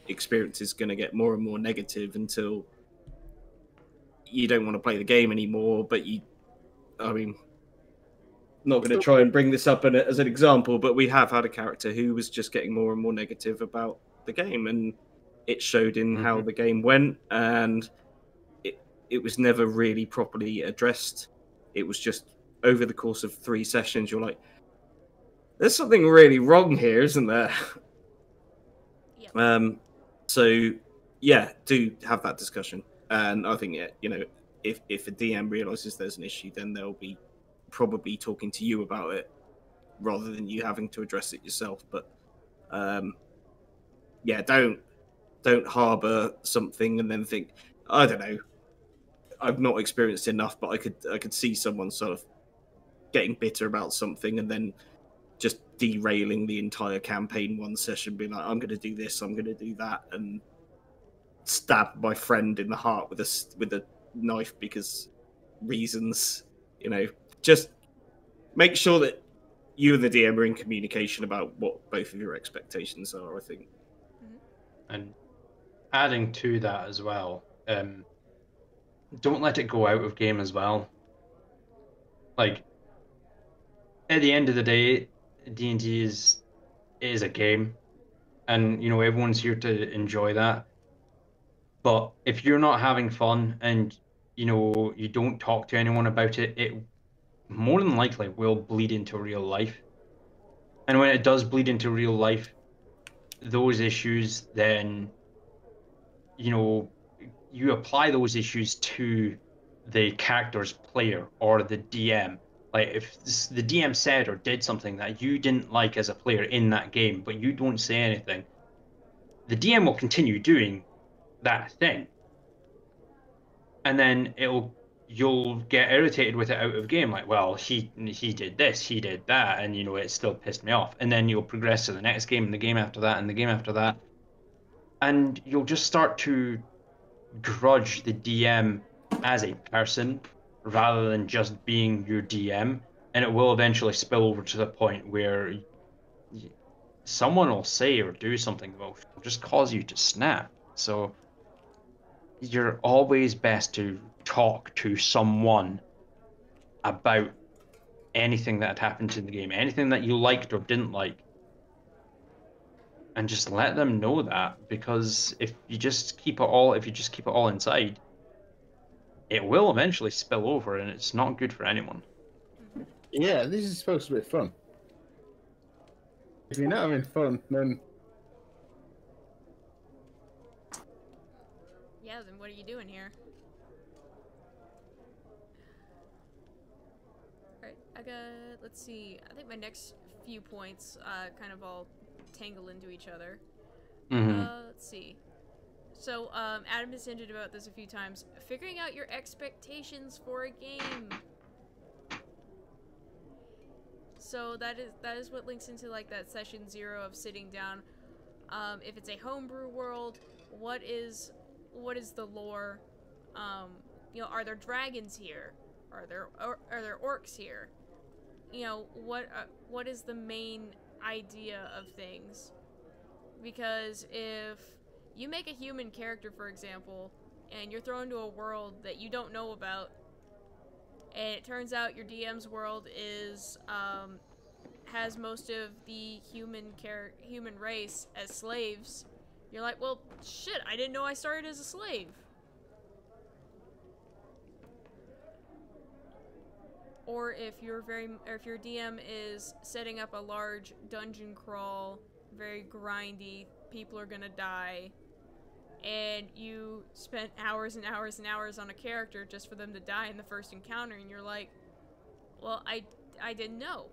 experience is going to get more and more negative until you don't want to play the game anymore. But I mean, not going to try and bring this up as an example, but we have had a character who was just getting more and more negative about the game, and it showed in how the game went, and it was never really properly addressed. It was just over the course of 3 sessions, you're like, there's something really wrong here, isn't there? Yep. So yeah, do have that discussion. And I think, you know, if a DM realizes there's an issue, then they'll be probably talking to you about it rather than you having to address it yourself. But yeah, don't harbor something and then think, I don't know, I've not experienced enough, but I could see someone sort of getting bitter about something and then just derailing the entire campaign one session, being like, I'm going to do this, I'm going to do that, and stab my friend in the heart with a knife because reasons. Just make sure that you and the DM are in communication about what both of your expectations are, I think. And adding to that as well, don't let it go out of game as well. Like, at the end of the day, D&D is a game, and everyone's here to enjoy that. But if you're not having fun and you don't talk to anyone about it, it more than likely will bleed into real life. And when it does bleed into real life, those issues, then you apply those issues to the character's player or the DM. Like, if the DM said or did something that you didn't like as a player in that game, but you don't say anything, the DM will continue doing that thing. And then you'll get irritated with it out of game, like, well, he did this, he did that, and it still pissed me off. And then you'll progress to the next game, and the game after that, and the game after that, and you'll just start to grudge the DM as a person rather than just being your DM, and it will eventually spill over to the point where someone will say or do something that will just cause you to snap. So you're always best to talk to someone about anything that happened in the game, anything that you liked or didn't like, and just let them know that, because if you just keep it all inside, it will eventually spill over, and it's not good for anyone. Yeah, this is supposed to be fun. If you're not having fun, then yeah, then what are you doing here? Alright, let's see, I think my next few points kind of all tangle into each other. Let's see. So, Adam has hinted about this a few times. Figuring out your expectations for a game. So that is what links into like that session 0 of sitting down. If it's a homebrew world, what is the lore? Are there dragons here? Are there orcs here? What is the main idea of things? Because if you make a human character, for example, and you're thrown into a world that you don't know about, and it turns out your DM's world is has most of the human race as slaves, you're like, well, shit, I didn't know I started as a slave. Or if your DM is setting up a large dungeon crawl, very grindy, people are gonna die, and you spent hours and hours and hours on a character just for them to die in the first encounter, and you're like, well, I didn't know.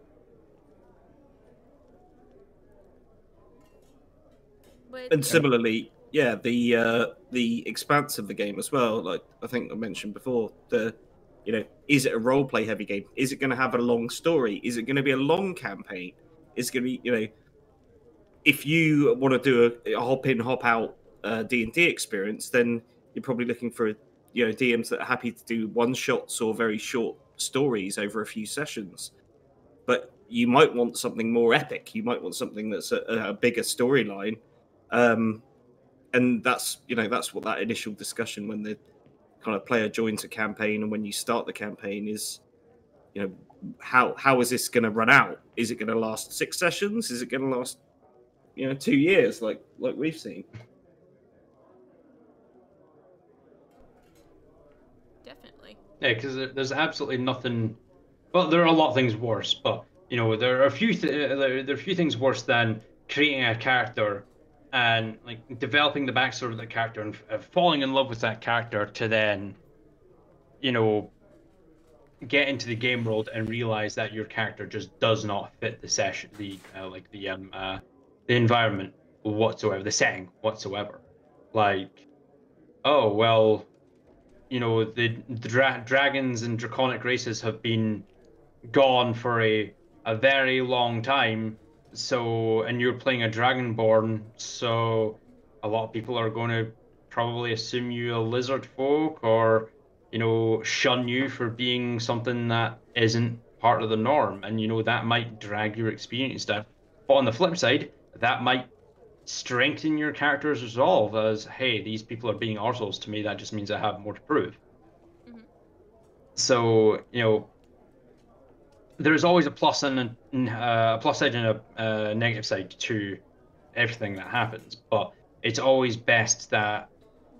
And similarly, yeah, the expanse of the game as well, like I think I mentioned before, is it a roleplay heavy game? Is it going to have a long story? Is it going to be a long campaign? Is it going to be, if you want to do a hop in, hop out D&D experience, then you're probably looking for, DMs that are happy to do one-shots or very short stories over a few sessions. But you might want something more epic. You might want something that's a bigger storyline. And that's what that initial discussion when the kind of player joins a campaign and when you start the campaign is, how is this going to run out? Is it going to last 6 sessions? Is it going to last 2 years like we've seen? Definitely. Yeah, because there's absolutely nothing. Well, there are a lot of things worse, but there are a few there are a few things worse than creating a character and like developing the backstory of the character and falling in love with that character to then, get into the game world and realize that your character just does not fit the session, the environment whatsoever, the setting whatsoever. Like, oh well, the dragons and draconic races have been gone for a very long time. So, and you're playing a Dragonborn, so a lot of people are going to probably assume you a lizard folk, or shun you for being something that isn't part of the norm, and that might drag your experience down. But on the flip side, that might strengthen your character's resolve as, hey, these people are being arseholes to me. That just means I have more to prove. Mm-hmm. So, there's always a plus and a plus side and a negative side to everything that happens, but it's always best that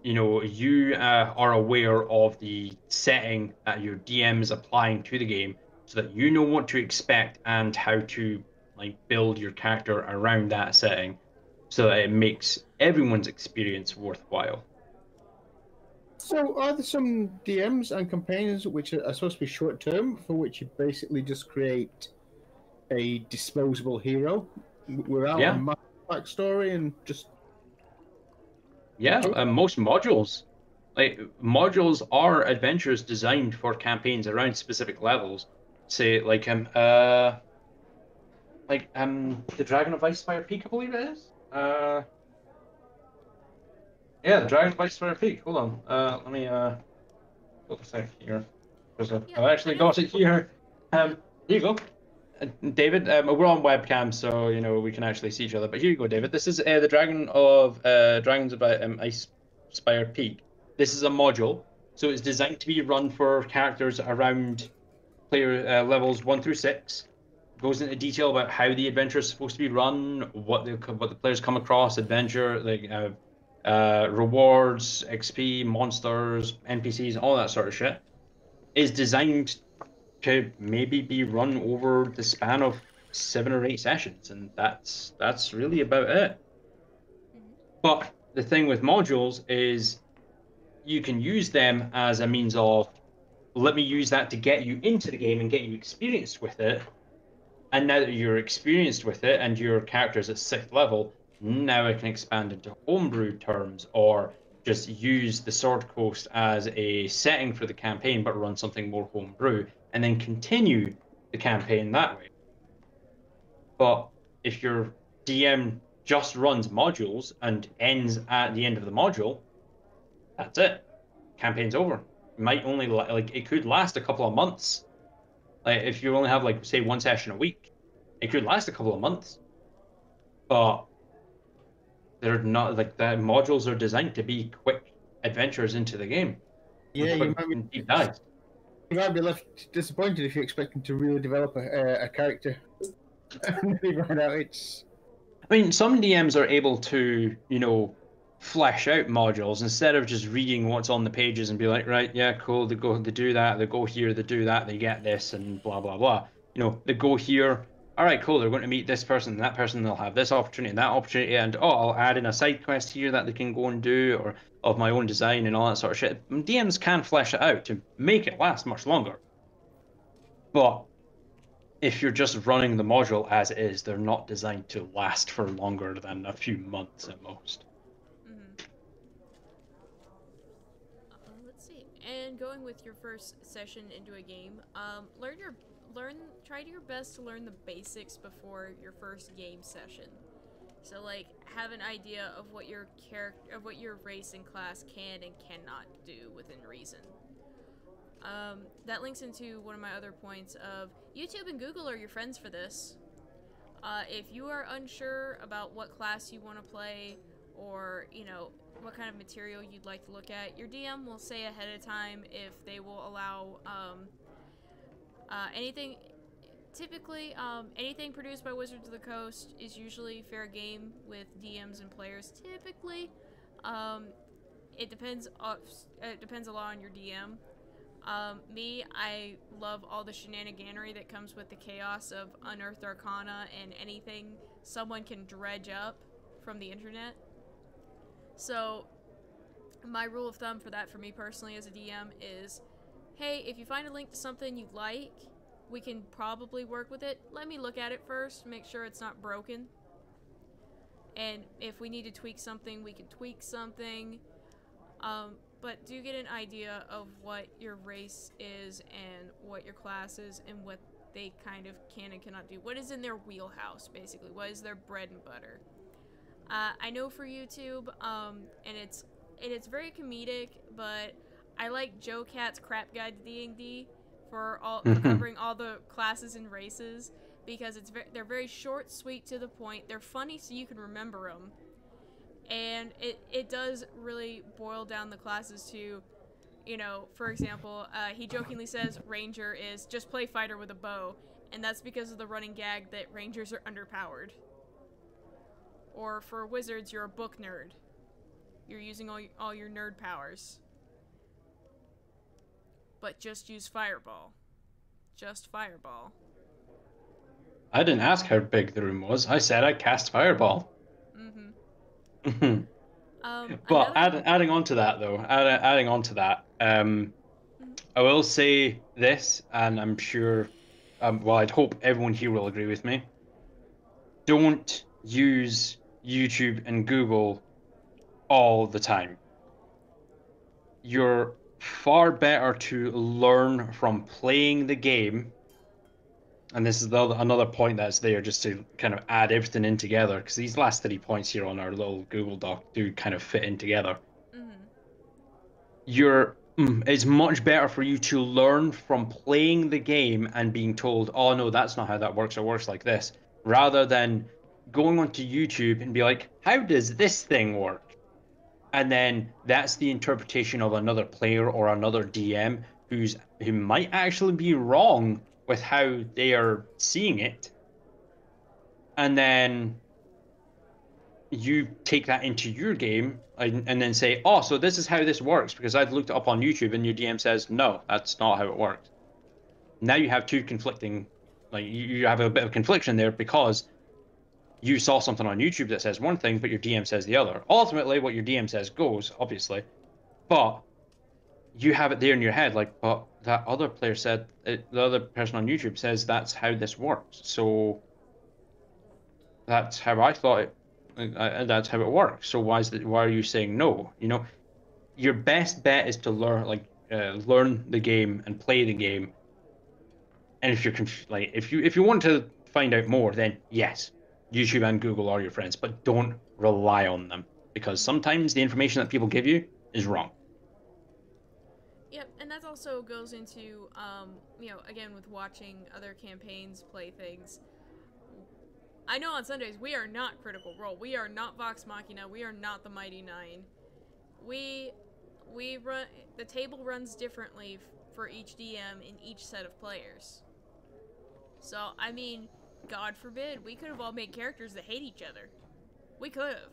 you are aware of the setting that your DM is applying to the game, so that you know what to expect and how to build your character around that setting, so that it makes everyone's experience worthwhile. So, are there some DMs and campaigns which are supposed to be short term, for which you basically just create a disposable hero without a massive backstory and just? Most modules, modules are adventures designed for campaigns around specific levels. Say the Dragon of Ice Spire Peak, I believe it is. The Dragon of Ice Spire Peak. Hold on. Let me look a sec here, because I've actually got it here. Here you go. David, we're on webcam, so we can actually see each other. But here you go, David. This is the Dragons of Ice Spire Peak. This is a module, so it's designed to be run for characters around player levels 1 through 6. Goes into detail about how the adventure is supposed to be run, what the players come across, adventure, rewards, XP, monsters, NPCs, all that sort of shit. Is designed to maybe be run over the span of 7 or 8 sessions, and that's really about it. But the thing with modules is you can use them as a means of, let me use that to get you into the game and get you experienced with it. And now that you're experienced with it and your character's at 6th level, now I can expand into homebrew terms, or just use the Sword Coast as a setting for the campaign, but run something more homebrew, and then continue the campaign that way. But if your DM just runs modules and ends at the end of the module, that's it. Campaign's over. It might only it could last a couple of months. If you only have say 1 session a week, it could last a couple of months. But they're not the modules are designed to be quick adventures into the game. Yeah, you might be left disappointed if you're expecting to really develop a character. And you find out it's. I mean, some DMs are able to, flesh out modules instead of just reading what's on the pages and be like, right, yeah, cool, they do that, they go here, they do that, they get this, and blah blah blah. They go here. All right, cool. They're going to meet this person and that person. They'll have this opportunity and that opportunity, and I'll add in a side quest here that they can go and do, or of my own design and all that sort of shit. DMs can flesh it out to make it last much longer. But if you're just running the module as it is, they're not designed to last for longer than a few months at most. Let's see. And going with your first session into a game, try your best to learn the basics before your first game session. So have an idea of what your race and class can and cannot do within reason. That links into one of my other points of YouTube and Google are your friends for this. If you are unsure about what class you want to play, or what kind of material you'd like to look at, your DM will say ahead of time if they will allow anything. Typically, anything produced by Wizards of the Coast is usually fair game with DMs and players. Typically, it depends a lot on your DM. I love all the shenaniganery that comes with the chaos of Unearthed Arcana and anything someone can dredge up from the internet. So, my rule of thumb for that, for me personally as a DM, is, hey, if you find a link to something you like, we can probably work with it. Let me look at it first, make sure it's not broken. And if we need to tweak something, we can tweak something. But do get an idea of what your race is and what your class is and what they kind of can and cannot do. What is in their wheelhouse, basically? What is their bread and butter? I know for YouTube, and it's very comedic, but I like Joe Cat's Crap Guide to D&D for covering all the classes and races, because they're very short, sweet, to the point. They're funny, so you can remember them, and it does really boil down the classes to, you know, for example, he jokingly says Ranger is just play fighter with a bow, and that's because of the running gag that Rangers are underpowered. Or for wizards, you're a book nerd. You're using all your nerd powers. But just use Fireball. Just Fireball. I didn't ask how big the room was. I said I cast Fireball. Mm-hmm. But adding on to that, though, I will say this, and I'm sure, well, I'd hope everyone here will agree with me. Don't use YouTube and Google all the time. You're far better to learn from playing the game, and this is another point that's there just to kind of add everything in together, because these last 3 points here on our little Google Doc do kind of fit in together. It's much better for you to learn from playing the game and being told, oh no, that's not how that works, it works like this, rather than going onto YouTube and be like, how does this thing work? And then that's the interpretation of another player or another DM who might actually be wrong with how they are seeing it. And then you take that into your game and then say, oh, so this is how this works because I've looked it up on YouTube, and your DM says, no, that's not how it works. Now you have two conflicting, like you have a bit of confliction there because you saw something on YouTube that says one thing, but your DM says the other. Ultimately, what your DM says goes, obviously, but you have it there in your head, like, but that other player said, the other person on YouTube says that's how this works. So that's how I thought it, that's how it works. So why are you saying no? You know, your best bet is to learn the game and play the game. And if you're if you want to find out more, then yes, YouTube and Google are your friends, but don't rely on them, because sometimes the information that people give you is wrong. Yep, and that also goes into, you know, again, with watching other campaigns play things. I know on Sundays we are not Critical Role, we are not Vox Machina, we are not the Mighty Nine. We run, the table runs differently for each DM in each set of players. So, I mean, God forbid, we could have all made characters that hate each other. We could have.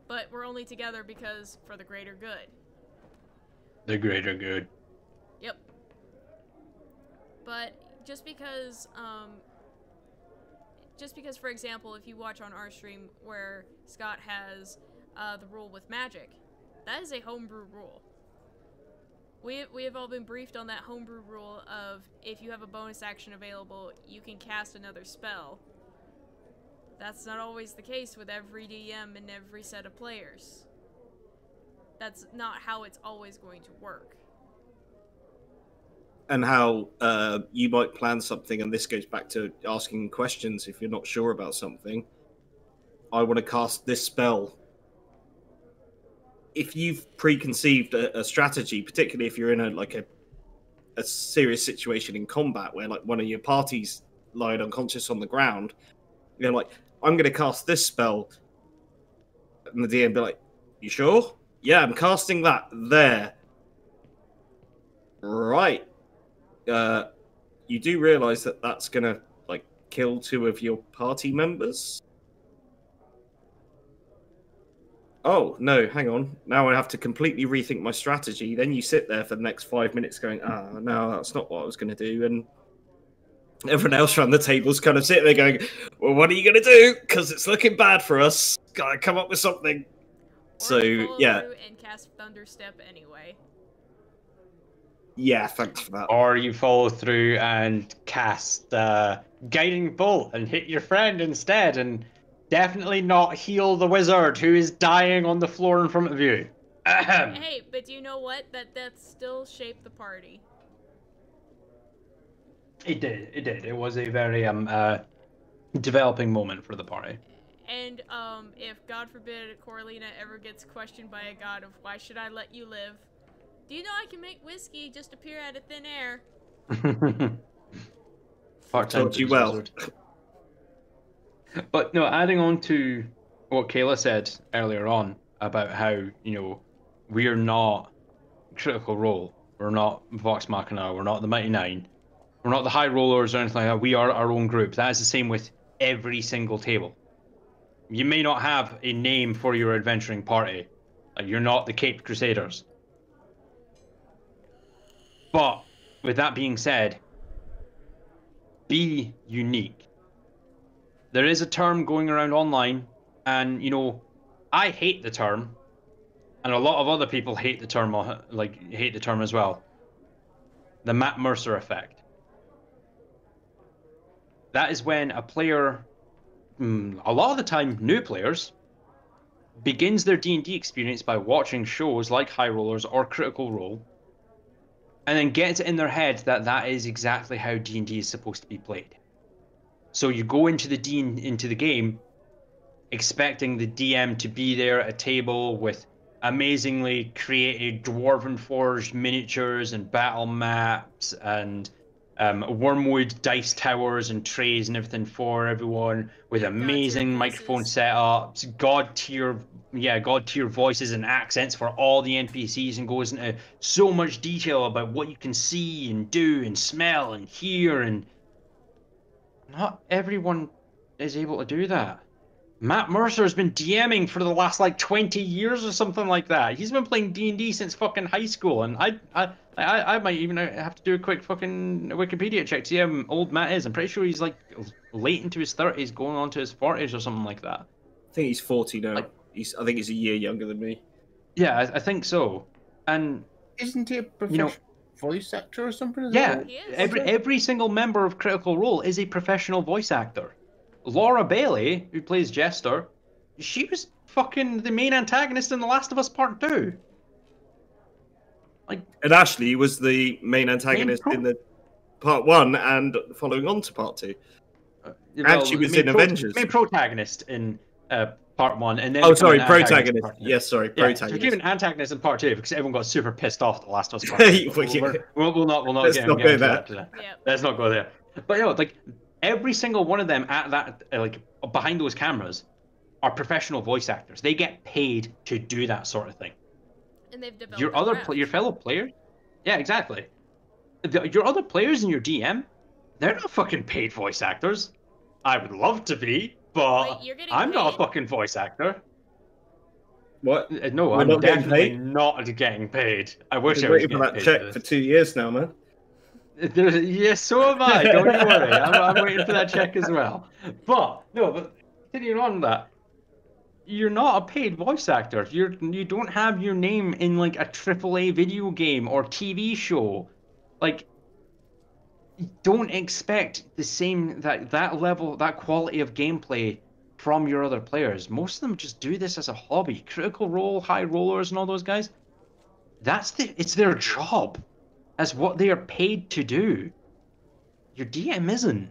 But we're only together because for the greater good. The greater good. Yep. But just because, for example, if you watch on our stream where Scott has the rule with magic, that is a homebrew rule. We have all been briefed on that homebrew rule of if you have a bonus action available, you can cast another spell. That's not always the case with every DM and every set of players. That's not how it's always going to work. And how you might plan something, and this goes back to asking questions if you're not sure about something. I want to cast this spell. If you've preconceived a strategy, particularly if you're in a serious situation in combat where like one of your party's lying unconscious on the ground, you're like, I'm going to cast this spell, and the DM be like, you sure? Yeah, I'm casting that there. Right. You do realize that that's going to like kill two of your party members? Oh, no, hang on. Now I have to completely rethink my strategy. Then you sit there for the next 5 minutes going, no, that's not what I was going to do. And everyone else around the table's kind of sitting there going, well, what are you going to do? Because it's looking bad for us. Got to come up with something. Or yeah. And cast Thunderstep anyway. Yeah, thanks for that. Or you follow through and cast Guiding Bolt and hit your friend instead, and definitely not heal the wizard who is dying on the floor in front of you. Hey, but do you know what? That still shaped the party. It did. It did. It was a very developing moment for the party. And if God forbid Coralina ever gets questioned by a god of why should I let you live, do you know I can make whiskey just appear out of thin air? Part-Time Booze Wizard. But no, adding on to what Kayla said earlier on about how, you know, we are not Critical Role, we're not Vox Machina, we're not the Mighty Nine, we're not the High Rollers or anything like that. We are our own group. That is the same with every single table. You may not have a name for your adventuring party. Like, you're not the Caped Crusaders. But with that being said, be unique. There is a term going around online, and you know, I hate the term, and a lot of other people hate the term, hate the term as well. The Matt Mercer effect. That is when a player, a lot of the time new players, begins their D&D experience by watching shows like High Rollers or Critical Role, and then gets it in their head that that is exactly how D&D is supposed to be played. So you go into the game expecting the DM to be there at a table with amazingly created dwarven forged miniatures and battle maps and wormwood dice towers and trays and everything for everyone, with amazing microphone setups, god tier voices and accents for all the NPCs, and goes into so much detail about what you can see and do and smell and hear, and not everyone is able to do that. Matt Mercer has been DMing for the last like 20 years or something like that. He's been playing D&D since fucking high school, and I might even have to do a quick fucking Wikipedia check to see how old Matt is. I'm pretty sure he's like late into his 30s, going on to his 40s or something like that. I think he's 40 now. I think he's a year younger than me. Yeah, I think so. And isn't he a professional voice actor or something? Yeah, every single member of Critical Role is a professional voice actor. Laura Bailey, who plays Jester, she was fucking the main antagonist in The Last of Us Part 2. And Ashley was the main antagonist in the Part 1 and following on to Part 2. And she was in Avengers. Main protagonist in Part 1. And then protagonist. Yes, sorry, protagonist. She became an antagonist in Part 2 because everyone got super pissed off at The Last of Us Part 2. We'll not Let's not go there. Let's not go there. But you know, like, every single one of them at that, behind those cameras, are professional voice actors. They get paid to do that sort of thing. And they've developed your fellow players, yeah, exactly. Your other players in your DM, they're not fucking paid voice actors. I would love to be, but I'm not a fucking voice actor. What? No, I'm definitely not getting paid. I wish I was waiting for that check for 2 years now, man. Yes, so am I. Don't you worry. I'm waiting for that check as well. But continuing on that, you're not a paid voice actor. You don't have your name in like a AAA video game or TV show. Like, don't expect the same that level, that quality of gameplay from your other players. Most of them just do this as a hobby. Critical Role, High Rollers, and all those guys. It's their job. As what they are paid to do. Your DM isn't.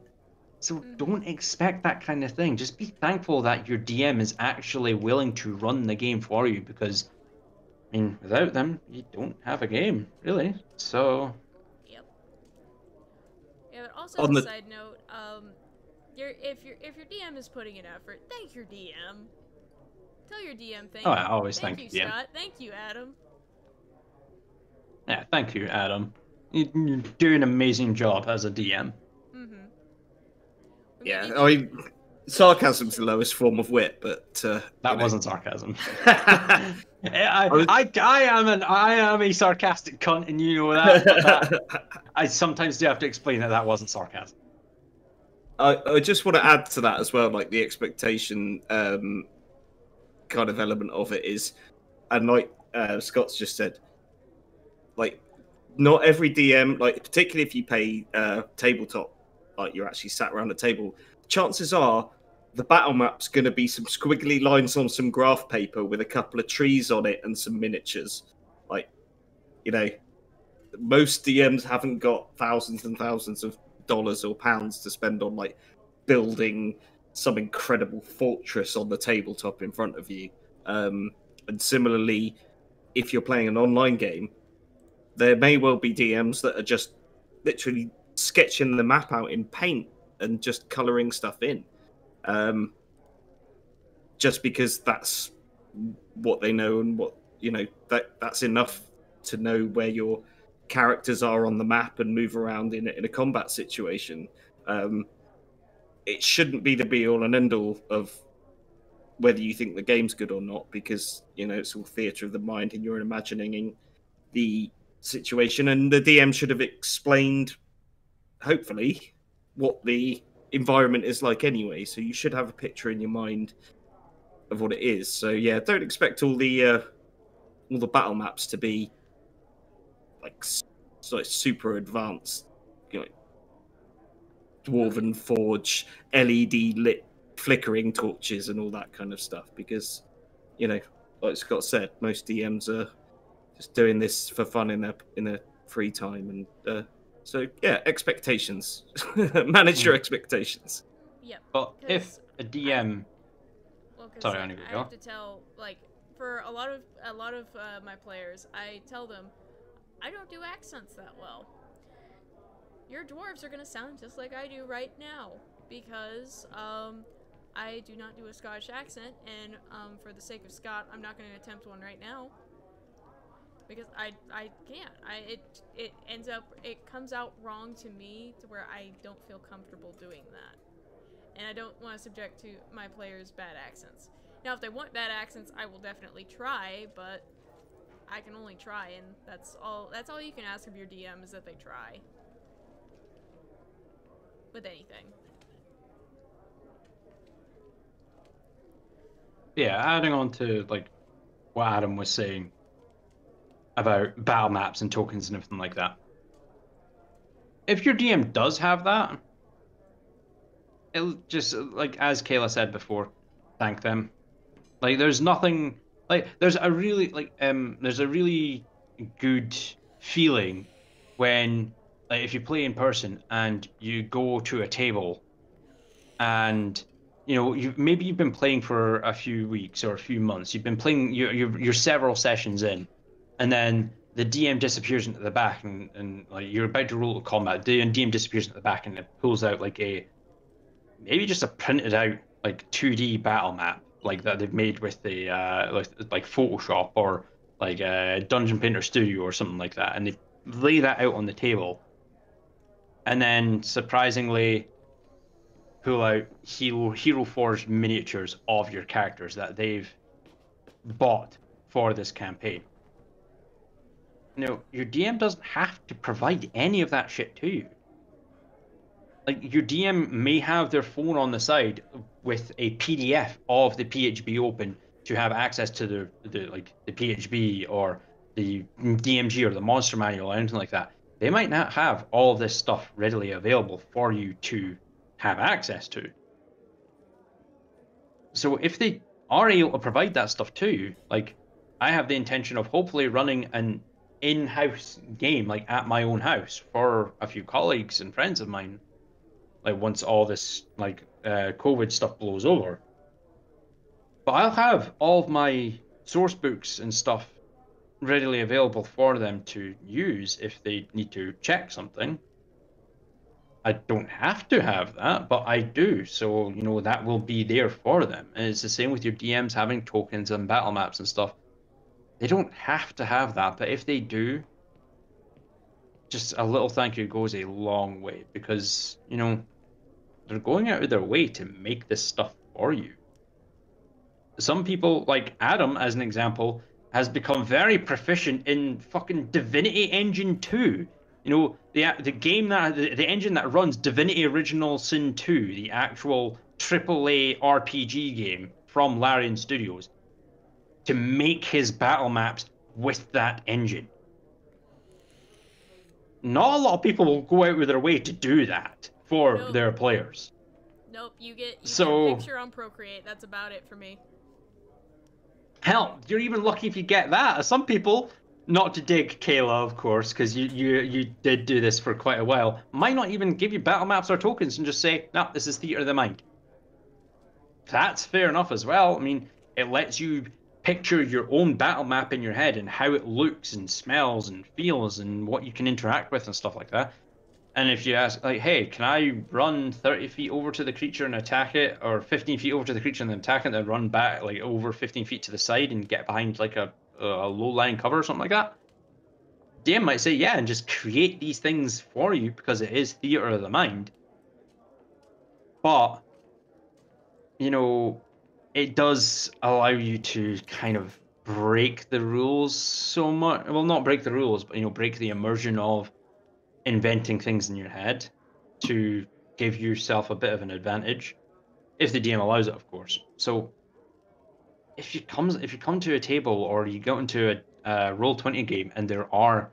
So don't expect that kind of thing. Just be thankful that your DM is actually willing to run the game for you, because, I mean, without them, you don't have a game, really. So... Yep. Yeah, but also on a side note, if your DM is putting in effort, thank your DM. Tell your DM thank you. I always thank you, DM. Scott. Thank you, Adam. Yeah, thank you, Adam. You do an amazing job as a DM. Yeah, I mean, sarcasm's the lowest form of wit, but that wasn't sarcasm. I am a sarcastic cunt, and you know that. I sometimes do have to explain that wasn't sarcasm. I just want to add to that as well, like the expectation kind of element of it is, and like Scott's just said, like, not every DM, like, particularly if you play tabletop, like you're actually sat around a table, chances are the battle map's going to be some squiggly lines on some graph paper with a couple of trees on it and some miniatures. Like, you know, most DMs haven't got thousands and thousands of dollars or pounds to spend on like building some incredible fortress on the tabletop in front of you. And similarly, if you're playing an online game, there may well be DMs that are just literally sketching the map out in paint and just colouring stuff in. Just because that's what they know and what, you know, that's enough to know where your characters are on the map and move around in a combat situation. It shouldn't be the be-all and end-all of whether you think the game's good or not, because, you know, it's all theatre of the mind and you're imagining the situation, and the DM should have explained, hopefully, what the environment is like anyway, so you should have a picture in your mind of what it is. So yeah, don't expect all the battle maps to be like super advanced, you know, dwarven forge, LED lit flickering torches and all that kind of stuff, because, you know, like Scott said, most DMs are just doing this for fun in their free time, and so yeah, expectations. Manage your expectations. Yep. But if a DM, sorry, I have to tell, like, for a lot of my players, I tell them I don't do accents that well. Your dwarves are gonna sound just like I do right now, because I do not do a Scottish accent, and for the sake of Scott, I'm not going to attempt one right now, because I can't. It comes out wrong to me, to where I don't feel comfortable doing that, and I don't want to subject to my players bad accents. Now, if they want bad accents, I will definitely try, but I can only try, and that's all you can ask of your DM, is that they try with anything. Yeah, adding on to like what Adam was saying about battle maps and tokens and everything like that. If your DM does have that, it'll just, like as Kayla said before, thank them. Like there's nothing like there's a really good feeling when, like, if you play in person and you go to a table and, you know, maybe you've been playing for a few weeks or a few months. You've been playing, you're several sessions in, and then the DM disappears into the back, and like you're about to roll to combat. The DM disappears into the back, and it pulls out like maybe just a printed out like 2D battle map, like that they've made with the like Photoshop or like Dungeon Painter Studio or something like that, and they lay that out on the table, and then surprisingly pull out Hero Forge miniatures of your characters that they've bought for this campaign. You know, your DM doesn't have to provide any of that shit to you. Like, your DM may have their phone on the side with a PDF of the PHB open to have access to the PHB or the DMG or the monster manual or anything like that. They might not have all of this stuff readily available for you to have access to. So if they are able to provide that stuff to you, like, I have the intention of hopefully running an in-house game, like at my own house, for a few colleagues and friends of mine, like once all this like COVID stuff blows over. But I'll have all of my source books and stuff readily available for them to use if they need to check something. I don't have to have that, but I do. So, you know, that will be there for them. And it's the same with your DMs having tokens and battle maps and stuff. They don't have to have that, but if they do, just a little thank you goes a long way, because, you know, they're going out of their way to make this stuff for you. Some people, like Adam, as an example, has become very proficient in fucking Divinity Engine 2. You know, the game that the engine that runs Divinity Original Sin 2, the actual AAA RPG game from Larian Studios, to make his battle maps with that engine. Not a lot of people will go out of their way to do that for their players. Nope, you get a picture on Procreate. That's about it for me. Hell, you're even lucky if you get that. Some people not to dig Kayla, of course, because you did do this for quite a while, might not even give you battle maps or tokens and just say, no, this is theater of the mind. That's fair enough as well. I mean, it lets you picture your own battle map in your head and how it looks and smells and feels and what you can interact with and stuff like that. And if you ask, like, hey, can I run 30 feet over to the creature and attack it, or 15 feet over to the creature and then attack it, and then run back like over 15 feet to the side and get behind like a low-lying cover or something like that? DM might say, yeah, and just create these things for you because it is theater of the mind. But, you know, it does allow you to kind of break the rules so much. Well, not break the rules, but, you know, break the immersion of inventing things in your head to give yourself a bit of an advantage, if the DM allows it, of course. So if you come to a table or you go into a Roll20 game and there are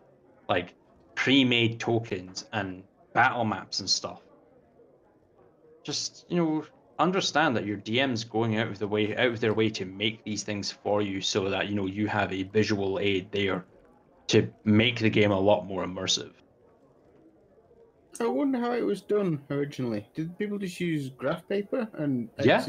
like pre-made tokens and battle maps and stuff, just, you know, understand that your DM's going out of their way to make these things for you so that, you know, you have a visual aid there to make the game a lot more immersive. I wonder how it was done originally. Did people just use graph paper and Yeah.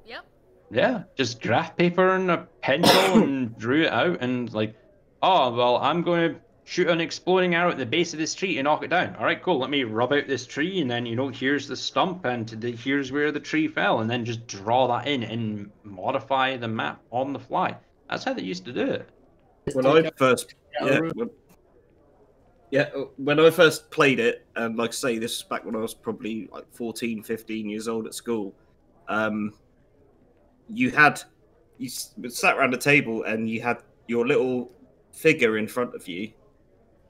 Yep. Yeah, just graph paper and a pencil and drew it out and like, oh, well, I'm going to shoot an exploding arrow at the base of this tree and knock it down. All right, cool. Let me rub out this tree and then, you know, here's the stump and here's where the tree fell, and then just draw that in and modify the map on the fly. That's how they used to do it. When I first, when I first played it, and like I say, this was back when I was probably like 14, 15 years old at school. You sat around the table and you had your little figure in front of you,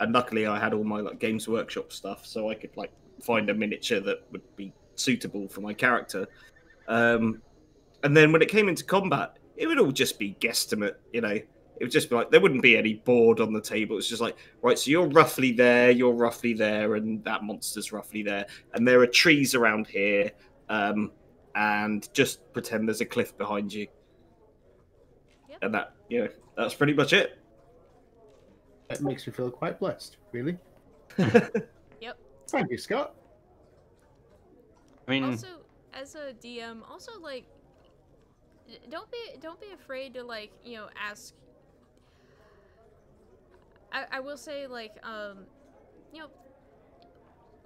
and luckily I had all my like Games Workshop stuff, so I could like find a miniature that would be suitable for my character. And then when it came into combat, it would all just be guesstimate, you know. It would just be like, there wouldn't be any board on the table. It's just like, right, so you're roughly there, and that monster's roughly there, and there are trees around here, and just pretend there's a cliff behind you. Yep. And that, you know, that's pretty much it. That makes me feel quite blessed, really. Yep. Thank you, Scott. I mean, also, as a DM, also like, don't be afraid to like, you know, ask. I will say, like, you know,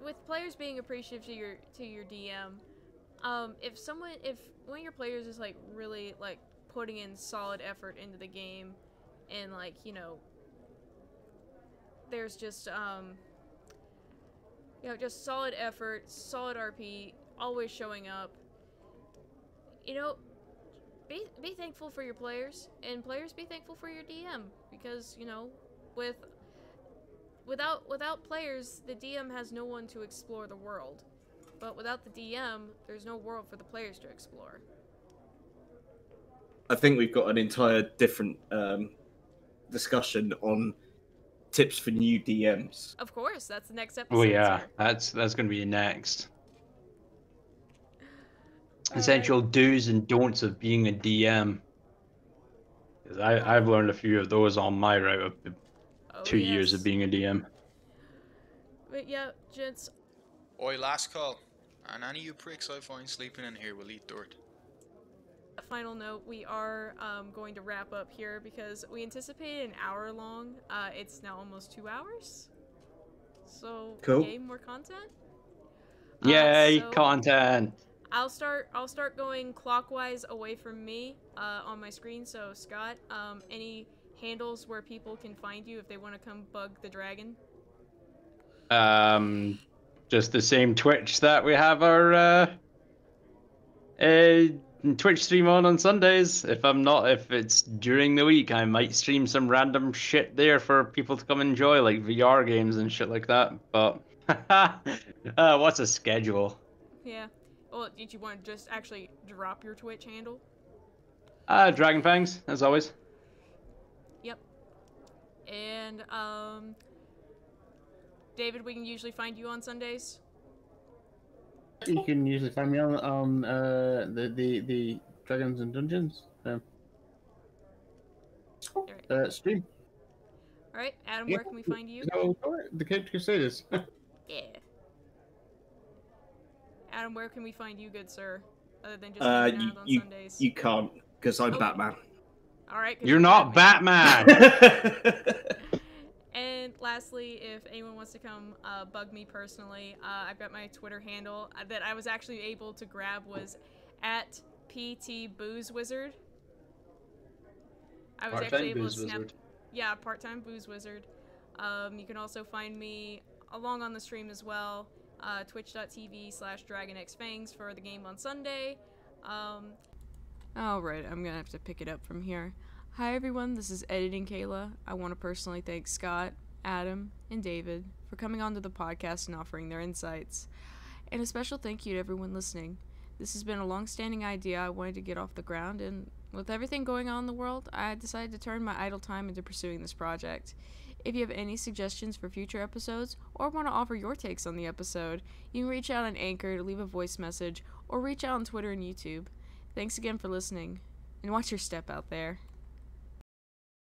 with players being appreciative to your DM, if one of your players is like really like putting in solid effort into the game, and like, you know, there's just you know, just solid effort, solid RP, always showing up, you know, be thankful for your players, and players be thankful for your DM, because, you know, without players, the DM has no one to explore the world. But without the DM, there's no world for the players to explore. I think we've got an entire different discussion on tips for new DMs. Of course, that's the next episode. oh yeah, that's going to be next. Essential do's and don'ts of being a DM. I've learned a few of those on my route of 2 years of being a DM. But yeah, gents. Oi, last call. And any of you pricks I find sleeping in here will eat dirt. Final note, we are going to wrap up here because we anticipated an hour long. It's now almost 2 hours. So, cool. Yay, more content. Yay, so content. I'll start going clockwise away from me on my screen. So, Scott, any handles where people can find you if they want to come bug the dragon? Just the same Twitch that we have our Twitch stream on Sundays. If it's during the week, I might stream some random shit there for people to come enjoy, like VR games and shit like that. But what's a schedule? Yeah. Well, did you want to just actually drop your Twitch handle? Dragon Fangs, as always. Yep. And David, we can usually find you on Sundays. You can usually find me on the Dragons and Dungeons stream. All Alright, Adam, Yeah. where can we find you? No, the Caped Crusaders. Yeah. Adam, where can we find you, good sir? Other than just hanging around on Sundays. You can't, because I'm Oh. Batman. Alright. You're not Batman. And lastly, if anyone wants to come bug me personally, I've got my Twitter handle that I was actually able to grab was at PT Booze Wizard. I was actually able to snap. Yeah, Part-Time Booze Wizard. You can also find me along on the stream as well. Twitch.tv/DragonXFangs for the game on Sunday. Alright, I'm gonna have to pick it up from here. Hi everyone, this is Editing Kayla. I want to personally thank Scott, Adam, and David for coming onto the podcast and offering their insights. And a special thank you to everyone listening. This has been a long-standing idea I wanted to get off the ground, and with everything going on in the world, I decided to turn my idle time into pursuing this project. If you have any suggestions for future episodes, or want to offer your takes on the episode, you can reach out on Anchor to leave a voice message, or reach out on Twitter and YouTube. Thanks again for listening, and watch your step out there.